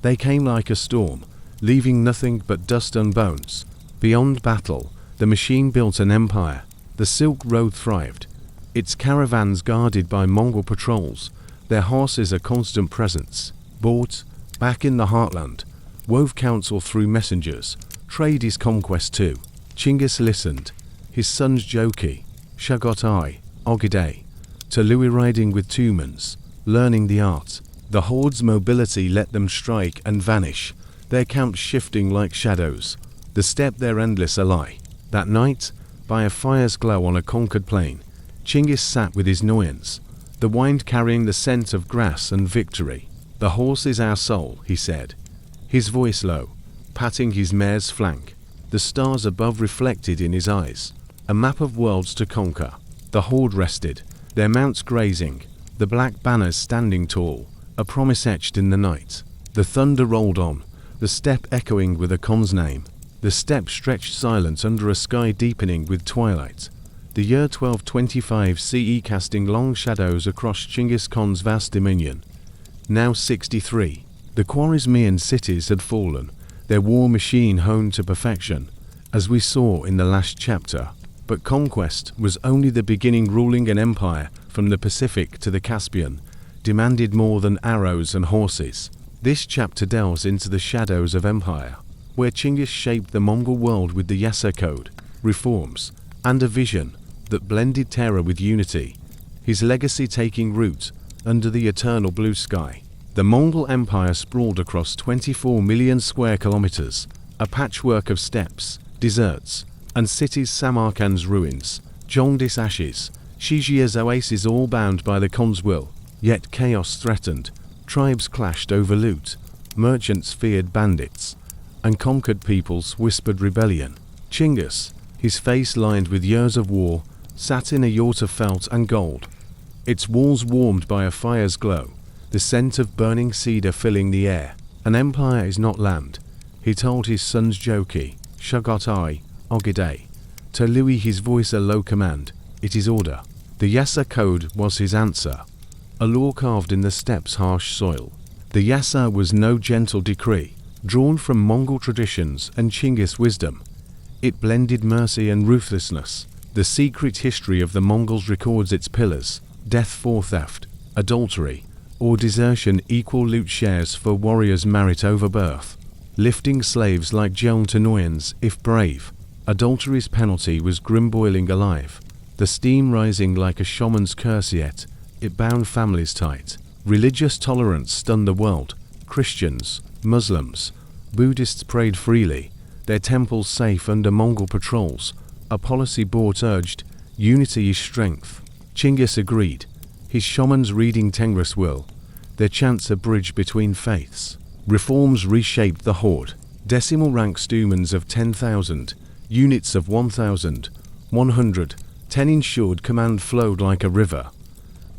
They came like a storm, leaving nothing but dust and bones. Beyond battle, the machine built an empire. The Silk Road thrived, its caravans guarded by Mongol patrols, their horses a constant presence. Bought, back in the heartland, wove counsel through messengers, trade his conquest too. Chinggis listened, his sons Joki, Shagotai, Ogedei, to Louis riding with Tumans, learning the art. The horde's mobility let them strike and vanish, their camps shifting like shadows, the steppe their endless ally. That night, by a fire's glow on a conquered plain, Chinggis sat with his Noyans, the wind carrying the scent of grass and victory. "The horse is our soul," he said, his voice low, patting his mare's flank, the stars above reflected in his eyes. A map of worlds to conquer. The horde rested, their mounts grazing, the black banners standing tall, a promise etched in the night. The thunder rolled on, the steppe echoing with a Khan's name. The steppe stretched silent under a sky deepening with twilight. The year 1225 CE casting long shadows across Chinggis Khan's vast dominion. Now 63. The Khwarezmian cities had fallen, their war machine honed to perfection, as we saw in the last chapter. But conquest was only the beginning. Ruling an empire from the Pacific to the Caspian demanded more than arrows and horses. This chapter delves into the shadows of empire, where Chinggis shaped the Mongol world with the Yassa code, reforms, and a vision that blended terror with unity, his legacy taking root under the eternal blue sky. The Mongol Empire sprawled across 24 million square kilometers, a patchwork of steppes, deserts, and cities. Samarkand's ruins, Jongdis ashes, Shijia's oasis, all bound by the Khan's will. Yet chaos threatened, tribes clashed over loot, merchants feared bandits, and conquered peoples whispered rebellion. Chinggis, his face lined with years of war, sat in a yurt of felt and gold, its walls warmed by a fire's glow, the scent of burning cedar filling the air. An empire is not land, He told his sons Joki, Shugotai, Ogide. To Louis his voice a low command, it is order. The Yassa code was his answer, a law carved in the steppe's harsh soil. The Yassa was no gentle decree, drawn from Mongol traditions and Chinggis wisdom. It blended mercy and ruthlessness. The secret history of the Mongols records its pillars: death for theft, adultery, or desertion equal loot shares for warriors' merit over birth. Lifting slaves like Jelm to Noyans, if brave. Adultery's penalty was grim boiling alive. The steam rising like a shaman's curse, yet it bound families tight. Religious tolerance stunned the world. Christians, Muslims, Buddhists prayed freely, their temples safe under Mongol patrols. A policy board urged, unity is strength. Chinggis agreed, his shamans reading Tengris will, their chants a bridge between faiths. Reforms reshaped the horde. Decimal rank stumans of 10,000, units of 1,000, 100, 10 ensured command flowed like a river.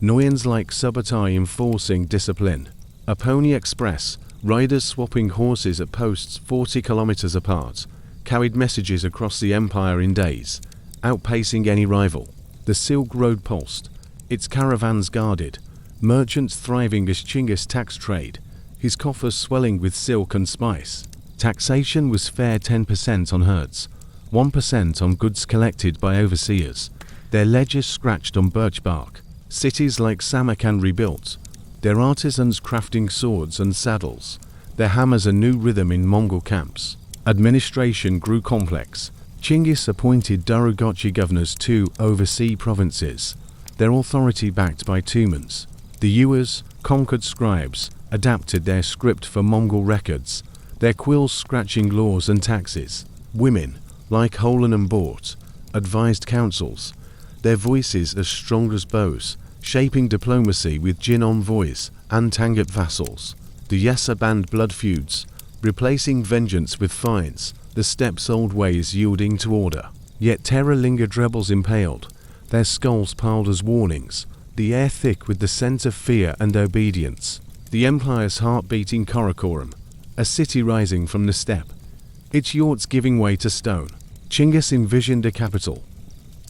Noyans like Subotai enforcing discipline. A pony express, riders swapping horses at posts 40 kilometers apart, carried messages across the empire in days, outpacing any rival. The Silk Road pulsed, its caravans guarded, merchants thriving as Chinggis tax trade, his coffers swelling with silk and spice. Taxation was fair: 10% on herds, 1% on goods collected by overseers, their ledgers scratched on birch bark. Cities like Samarkand rebuilt, their artisans crafting swords and saddles, their hammers a new rhythm in Mongol camps. Administration grew complex. Chinggis appointed Darugochi governors to oversee provinces, their authority backed by tumans. The Yuas, conquered scribes, adapted their script for Mongol records, their quills scratching laws and taxes. Women, like Holan and Bort, advised councils, their voices as strong as bows, shaping diplomacy with Jin envoys and Tangut vassals. The Yassa banned blood feuds, replacing vengeance with fines, the steppe's old ways yielding to order. Yet terror lingered, rebels impaled, their skulls piled as warnings, the air thick with the scent of fear and obedience. The empire's heart beating Karakoram, a city rising from the steppe, its yurts giving way to stone. Chinggis envisioned a capital,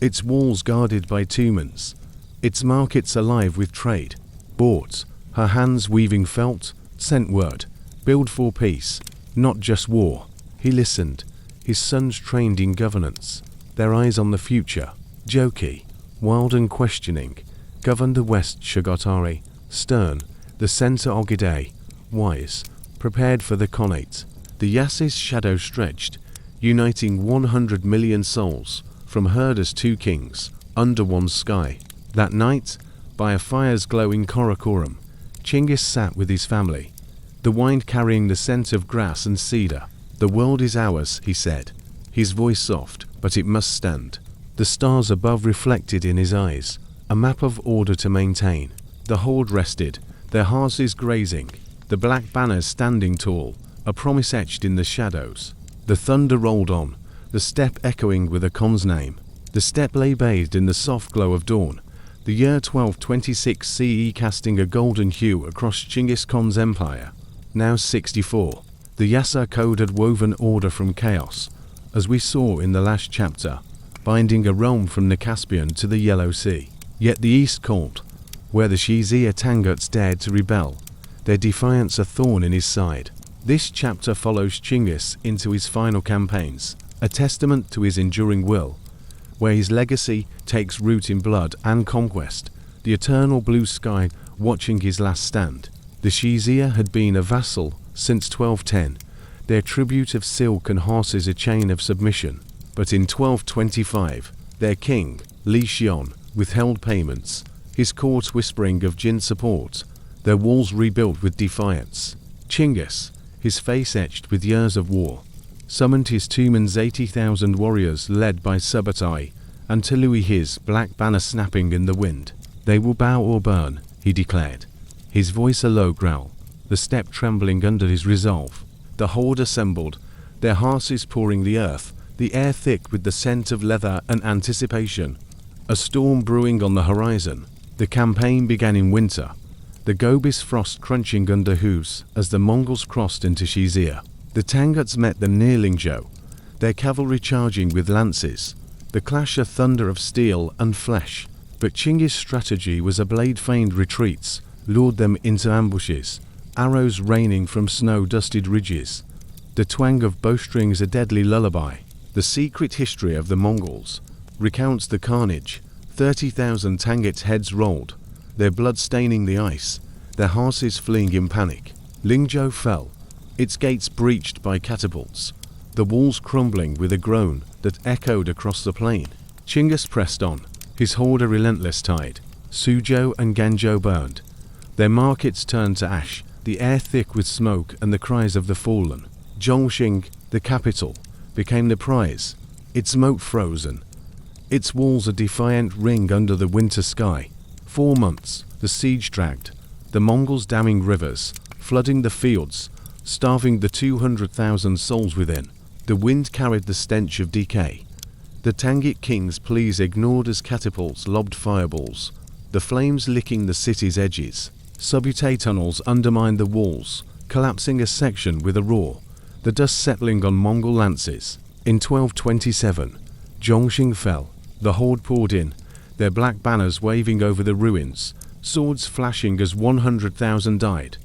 its walls guarded by tumans, its markets alive with trade. Bort, her hands weaving felt, sent word, build for peace, not just war. He listened, his sons trained in governance, their eyes on the future. Joki, wild and questioning, governed the west. Shugotai, stern, the center. Ogide, wise, prepared for the Khanate. The Yassa's shadow stretched, uniting 100 million souls, from herders to kings, under one sky. That night, by a fire's glowing Karakoram, Chinggis sat with his family, the wine carrying the scent of grass and cedar. The world is ours, he said, his voice soft, but it must stand. The stars above reflected in his eyes, a map of order to maintain. The horde rested, their horses grazing, the black banners standing tall, a promise etched in the shadows. The thunder rolled on, the steppe echoing with a Khan's name. The steppe lay bathed in the soft glow of dawn, the year 1226 CE casting a golden hue across Chinggis Khan's empire. Now 64. The Yassa code had woven order from chaos, as we saw in the last chapter, binding a realm from the Caspian to the Yellow Sea. Yet the East called, where the Shizia Tanguts dared to rebel, their defiance a thorn in his side. This chapter follows Chinggis into his final campaigns, a testament to his enduring will, where his legacy takes root in blood and conquest, the eternal blue sky watching his last stand. The Shizia had been a vassal since 1210, their tribute of silk and horses a chain of submission. But in 1225, their king, Li Xian, withheld payments, his court whispering of Jin support, their walls rebuilt with defiance. Chinggis, his face etched with years of war, summoned his tumans 80,000 warriors led by Subotai, and to Louis his black banner snapping in the wind. They will bow or burn, he declared, his voice a low growl, the steppe trembling under his resolve. The horde assembled, their horses pouring the earth, the air thick with the scent of leather and anticipation. A storm brewing on the horizon. The campaign began in winter, the Gobis frost crunching under hooves as the Mongols crossed into Shizia. The Tanguts met them near Lingzhou, their cavalry charging with lances, the clash a thunder of steel and flesh. But Chinggis' strategy was a blade-feigned retreats, lured them into ambushes, arrows raining from snow-dusted ridges. The twang of bowstrings a deadly lullaby. The secret history of the Mongols recounts the carnage. 30,000 Tanguts' heads rolled, their blood staining the ice, their horses fleeing in panic. Lingzhou fell, its gates breached by catapults, the walls crumbling with a groan that echoed across the plain. Chinggis pressed on, his horde a relentless tide. Suzhou and Ganzhou burned, their markets turned to ash, the air thick with smoke and the cries of the fallen. Zhongxing, the capital, became the prize, its moat frozen, its walls a defiant ring under the winter sky. 4 months, the siege dragged, the Mongols damming rivers, flooding the fields, starving the 200,000 souls within. The wind carried the stench of decay. The Tangut king's pleas ignored as catapults lobbed fireballs, the flames licking the city's edges. Subute tunnels undermined the walls, collapsing a section with a roar, the dust settling on Mongol lances. In 1227, Zhongxing fell. The horde poured in, their black banners waving over the ruins, swords flashing as 100,000 died,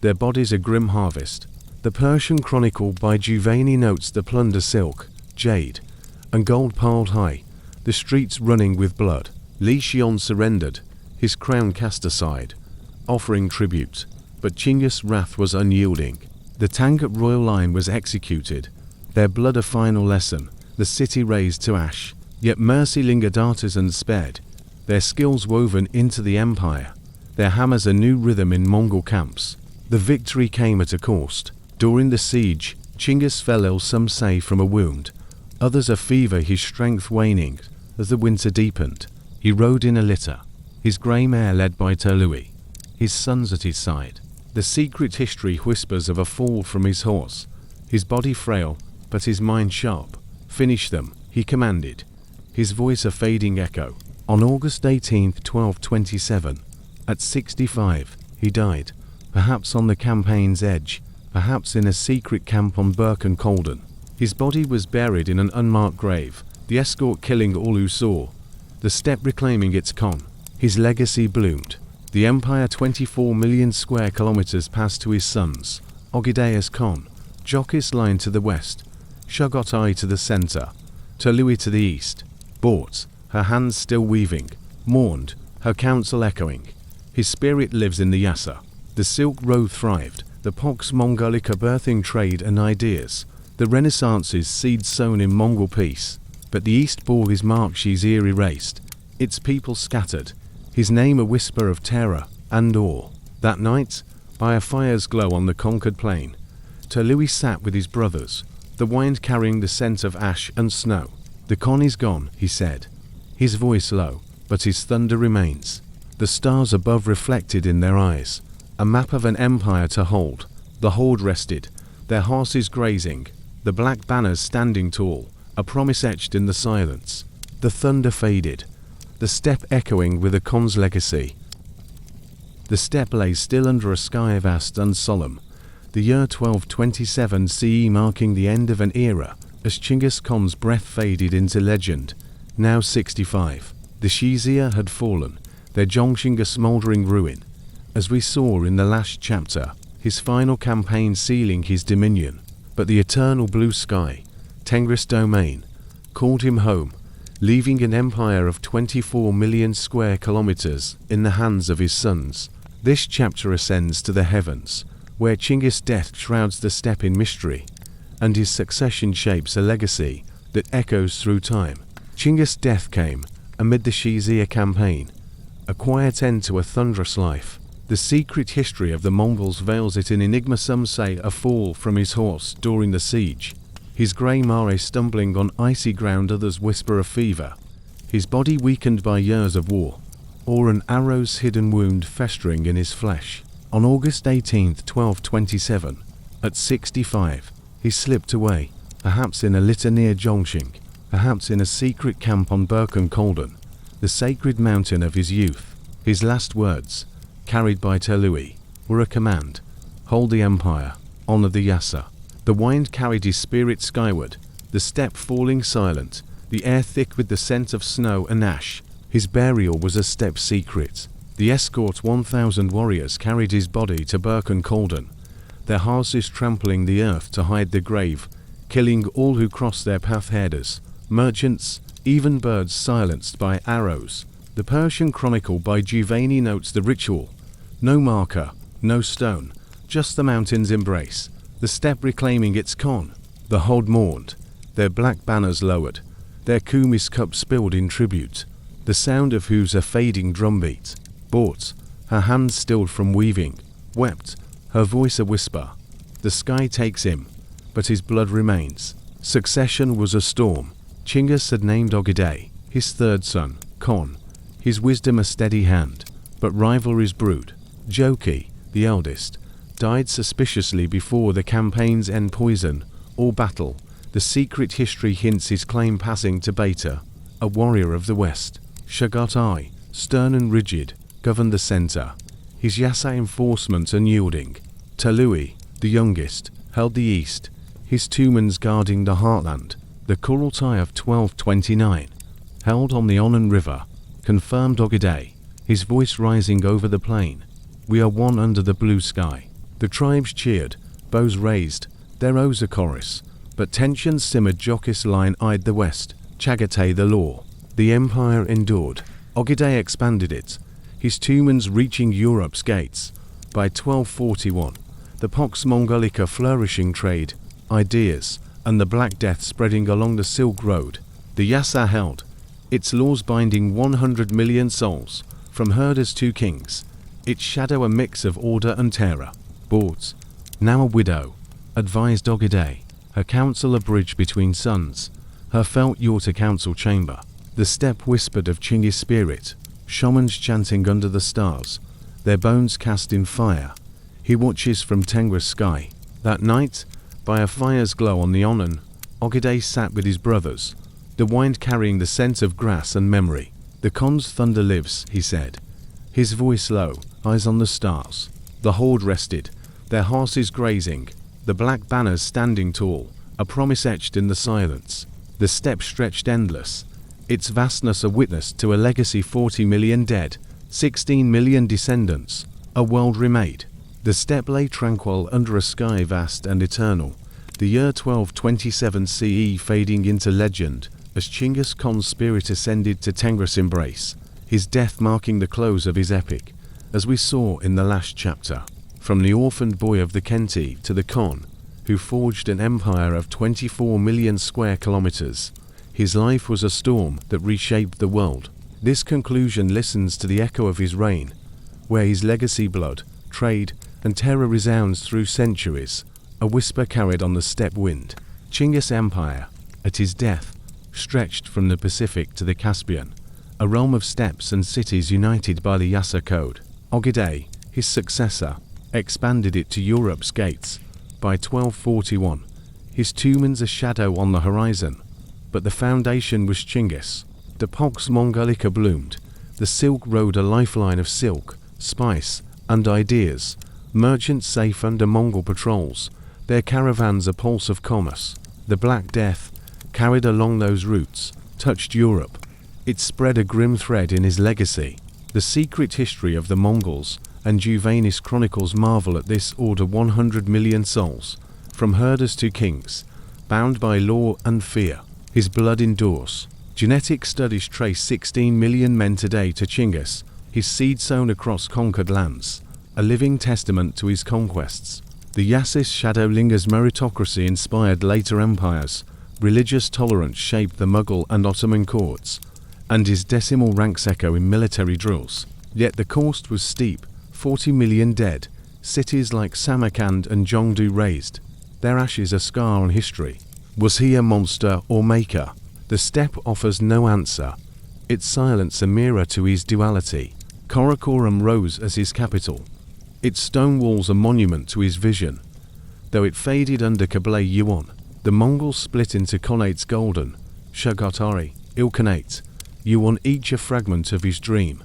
their bodies a grim harvest. The Persian Chronicle by Giovanni notes the plunder silk, jade, and gold piled high, the streets running with blood. Li Xian surrendered, his crown cast aside, offering tribute, but Chinggis' wrath was unyielding. The Tangut royal line was executed, their blood a final lesson, the city razed to ash. Yet mercy lingered, artisans spared, their skills woven into the empire, their hammers a new rhythm in Mongol camps. The victory came at a cost. During the siege, Chinggis fell ill, some say from a wound, others a fever, his strength waning as the winter deepened. He rode in a litter, his grey mare led by Terlui, his sons at his side. The secret history whispers of a fall from his horse, his body frail, but his mind sharp. Finish them, he commanded, his voice a fading echo. On August 18, 1227, at 65, he died, perhaps on the campaign's edge, perhaps in a secret camp on Birkenkolden. His body was buried in an unmarked grave, the escort killing all who saw, the steppe reclaiming its Khan. His legacy bloomed. The empire 24 million square kilometers passed to his sons, Ogideus Khan, Jokis Line to the west, Shugotai to the center, Terlui to the east. Bought, her hands still weaving, mourned, her counsel echoing. His spirit lives in the Yassa. The Silk Road thrived, the Pax Mongolica birthing trade and ideas, the Renaissance's seed sown in Mongol peace. But the East bore his mark, she's ear erased, its people scattered, his name a whisper of terror and awe. That night, by a fire's glow on the conquered plain, Terlui sat with his brothers, the wind carrying the scent of ash and snow. The Khan is gone, he said, his voice low, but his thunder remains. The stars above reflected in their eyes, a map of an empire to hold. The horde rested, their horses grazing, the black banners standing tall, a promise etched in the silence. The thunder faded, the steppe echoing with the Khan's legacy. The steppe lay still under a sky vast and solemn, the year 1227 CE marking the end of an era, as Chinggis Khan's breath faded into legend. Now 65, the Shizia had fallen, their Zhongxing a smouldering ruin. As we saw in the last chapter, his final campaign sealing his dominion. But the eternal blue sky, Tengris domain, called him home, leaving an empire of 24 million square kilometers in the hands of his sons. This chapter ascends to the heavens, where Chinggis' death shrouds the steppe in mystery, and his succession shapes a legacy that echoes through time. Chinggis' death came amid the Shizia campaign, a quiet end to a thunderous life. The secret history of the Mongols veils it in enigma. Some say a fall from his horse during the siege, his grey mare stumbling on icy ground, others whisper of fever, his body weakened by years of war, or an arrow's hidden wound festering in his flesh. On August 18, 1227, at 65, he slipped away, perhaps in a litter near Zhongxing, perhaps in a secret camp on Birkenkolden, the sacred mountain of his youth. His last words, carried by Terlui, were a command: hold the empire, honor the Yassa, The wind carried his spirit skyward, the steppe falling silent, the air thick with the scent of snow and ash. His burial was a steppe secret. The escort 1,000 warriors carried his body to Birkenkolden, their horses trampling the earth to hide the grave, killing all who crossed their path, herders, merchants, even birds silenced by arrows. The Persian Chronicle by Giovanni notes the ritual. No marker, no stone, just the mountain's embrace, the steppe reclaiming its Khan. The hold mourned, their black banners lowered, their kumis cups spilled in tribute, the sound of whose a fading drumbeat. Bought, her hands stilled from weaving, wept, her voice a whisper. The sky takes him, but his blood remains. Succession was a storm. Chinggis had named Ogedei, his third son, Khan, his wisdom a steady hand, but rivalries brewed. Joki, the eldest, died suspiciously before the campaign's end. Poison or battle, the secret history hints his claim passing to Beta, a warrior of the west. Shagat, stern and rigid, governed the center, his Yassa enforcement unyielding. Talui, the youngest, held the east, his Tumans guarding the heartland. The Kurultai of 1229, held on the Onon River, confirmed Ogedei, his voice rising over the plain. We are one under the blue sky. The tribes cheered, bows raised, their oaths a chorus, but tensions simmered. Jokis line eyed the west, Chagatai the law. The empire endured. Ogedei expanded it, his Tumans reaching Europe's gates. By 1241, the Pax Mongolica flourishing trade, ideas, and the Black Death spreading along the Silk Road. The Yassa held, its laws binding 100 million souls, from herders to kings, its shadow a mix of order and terror. Bought, now a widow, advised Ogedei, her counsel a bridge between sons, her felt yacht a council chamber. The steppe whispered of Chinggis' spirit, shamans chanting under the stars, their bones cast in fire. He watches from Tengris sky. That night, by a fire's glow on the Onon, Ogedei sat with his brothers, the wind carrying the scent of grass and memory. The Khan's thunder lives, he said, his voice low, eyes on the stars. The horde rested, their horses grazing, the black banners standing tall, a promise etched in the silence. The steppe stretched endless, its vastness a witness to a legacy. 40 million dead, 16 million descendants, a world remade. The steppe lay tranquil under a sky vast and eternal, the year 1227 CE fading into legend as Chinggis Khan's spirit ascended to Tengris embrace, his death marking the close of his epic, as we saw in the last chapter. From the orphaned boy of the Khentii to the Khan, who forged an empire of 24 million square kilometers, his life was a storm that reshaped the world. This conclusion listens to the echo of his reign, where his legacy, blood, trade, and terror resounds through centuries, a whisper carried on the steppe wind. Chinggis' empire, at his death, stretched from the Pacific to the Caspian, a realm of steppes and cities united by the Yassa code. Ogedei, his successor, expanded it to Europe's gates. By 1241, his Tumans a shadow on the horizon, but the foundation was Chinggis. The Pax Mongolica bloomed, the Silk Road a lifeline of silk, spice, and ideas, merchants safe under Mongol patrols, their caravans a pulse of commerce. The Black Death, carried along those routes, touched Europe. It spread a grim thread in his legacy. The secret history of the Mongols and Giovanni's chronicles marvel at this order. 100 million souls, from herders to kings, bound by law and fear. His blood endures. Genetic studies trace 16 million men today to Chinggis, his seed sown across conquered lands, a living testament to his conquests. The Yassis shadow lingers. Meritocracy inspired later empires, religious tolerance shaped the Mughal and Ottoman courts, and his decimal ranks echo in military drills. Yet the cost was steep, 40 million dead, cities like Samarkand and Jongdu razed, their ashes a scar on history. Was he a monster or maker? The steppe offers no answer, its silence a mirror to his duality. Karakoram rose as his capital, its stone walls a monument to his vision. Though it faded under Kublai Yuan, the Mongols split into Khanates golden, Shagatari, Ilkhanate, Yuan each a fragment of his dream.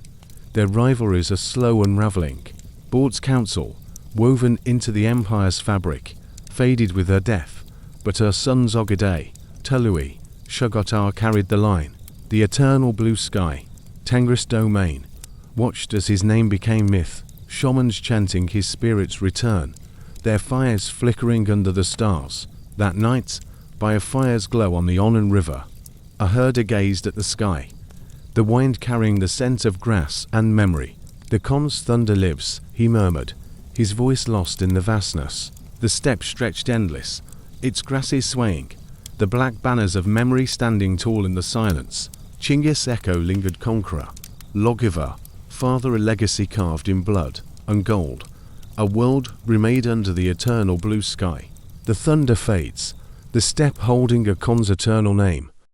Their rivalries are slow unraveling. Bort's council, woven into the empire's fabric, faded with her death, but her sons Ogadei, Tului, Shugotar carried the line. The eternal blue sky, Tengris domain, watched as his name became myth, shamans chanting his spirit's return, their fires flickering under the stars. That night, by a fire's glow on the Onan River, a herder gazed at the sky, the wind carrying the scent of grass and memory. The Khan's thunder lives, he murmured, his voice lost in the vastness. The steppe stretched endless, its grasses swaying, the black banners of memory standing tall in the silence. Chinggis echo lingered conqueror, lawgiver, father, a legacy carved in blood and gold, a world remade under the eternal blue sky. The thunder fades, the steppe holding a Khan's eternal name,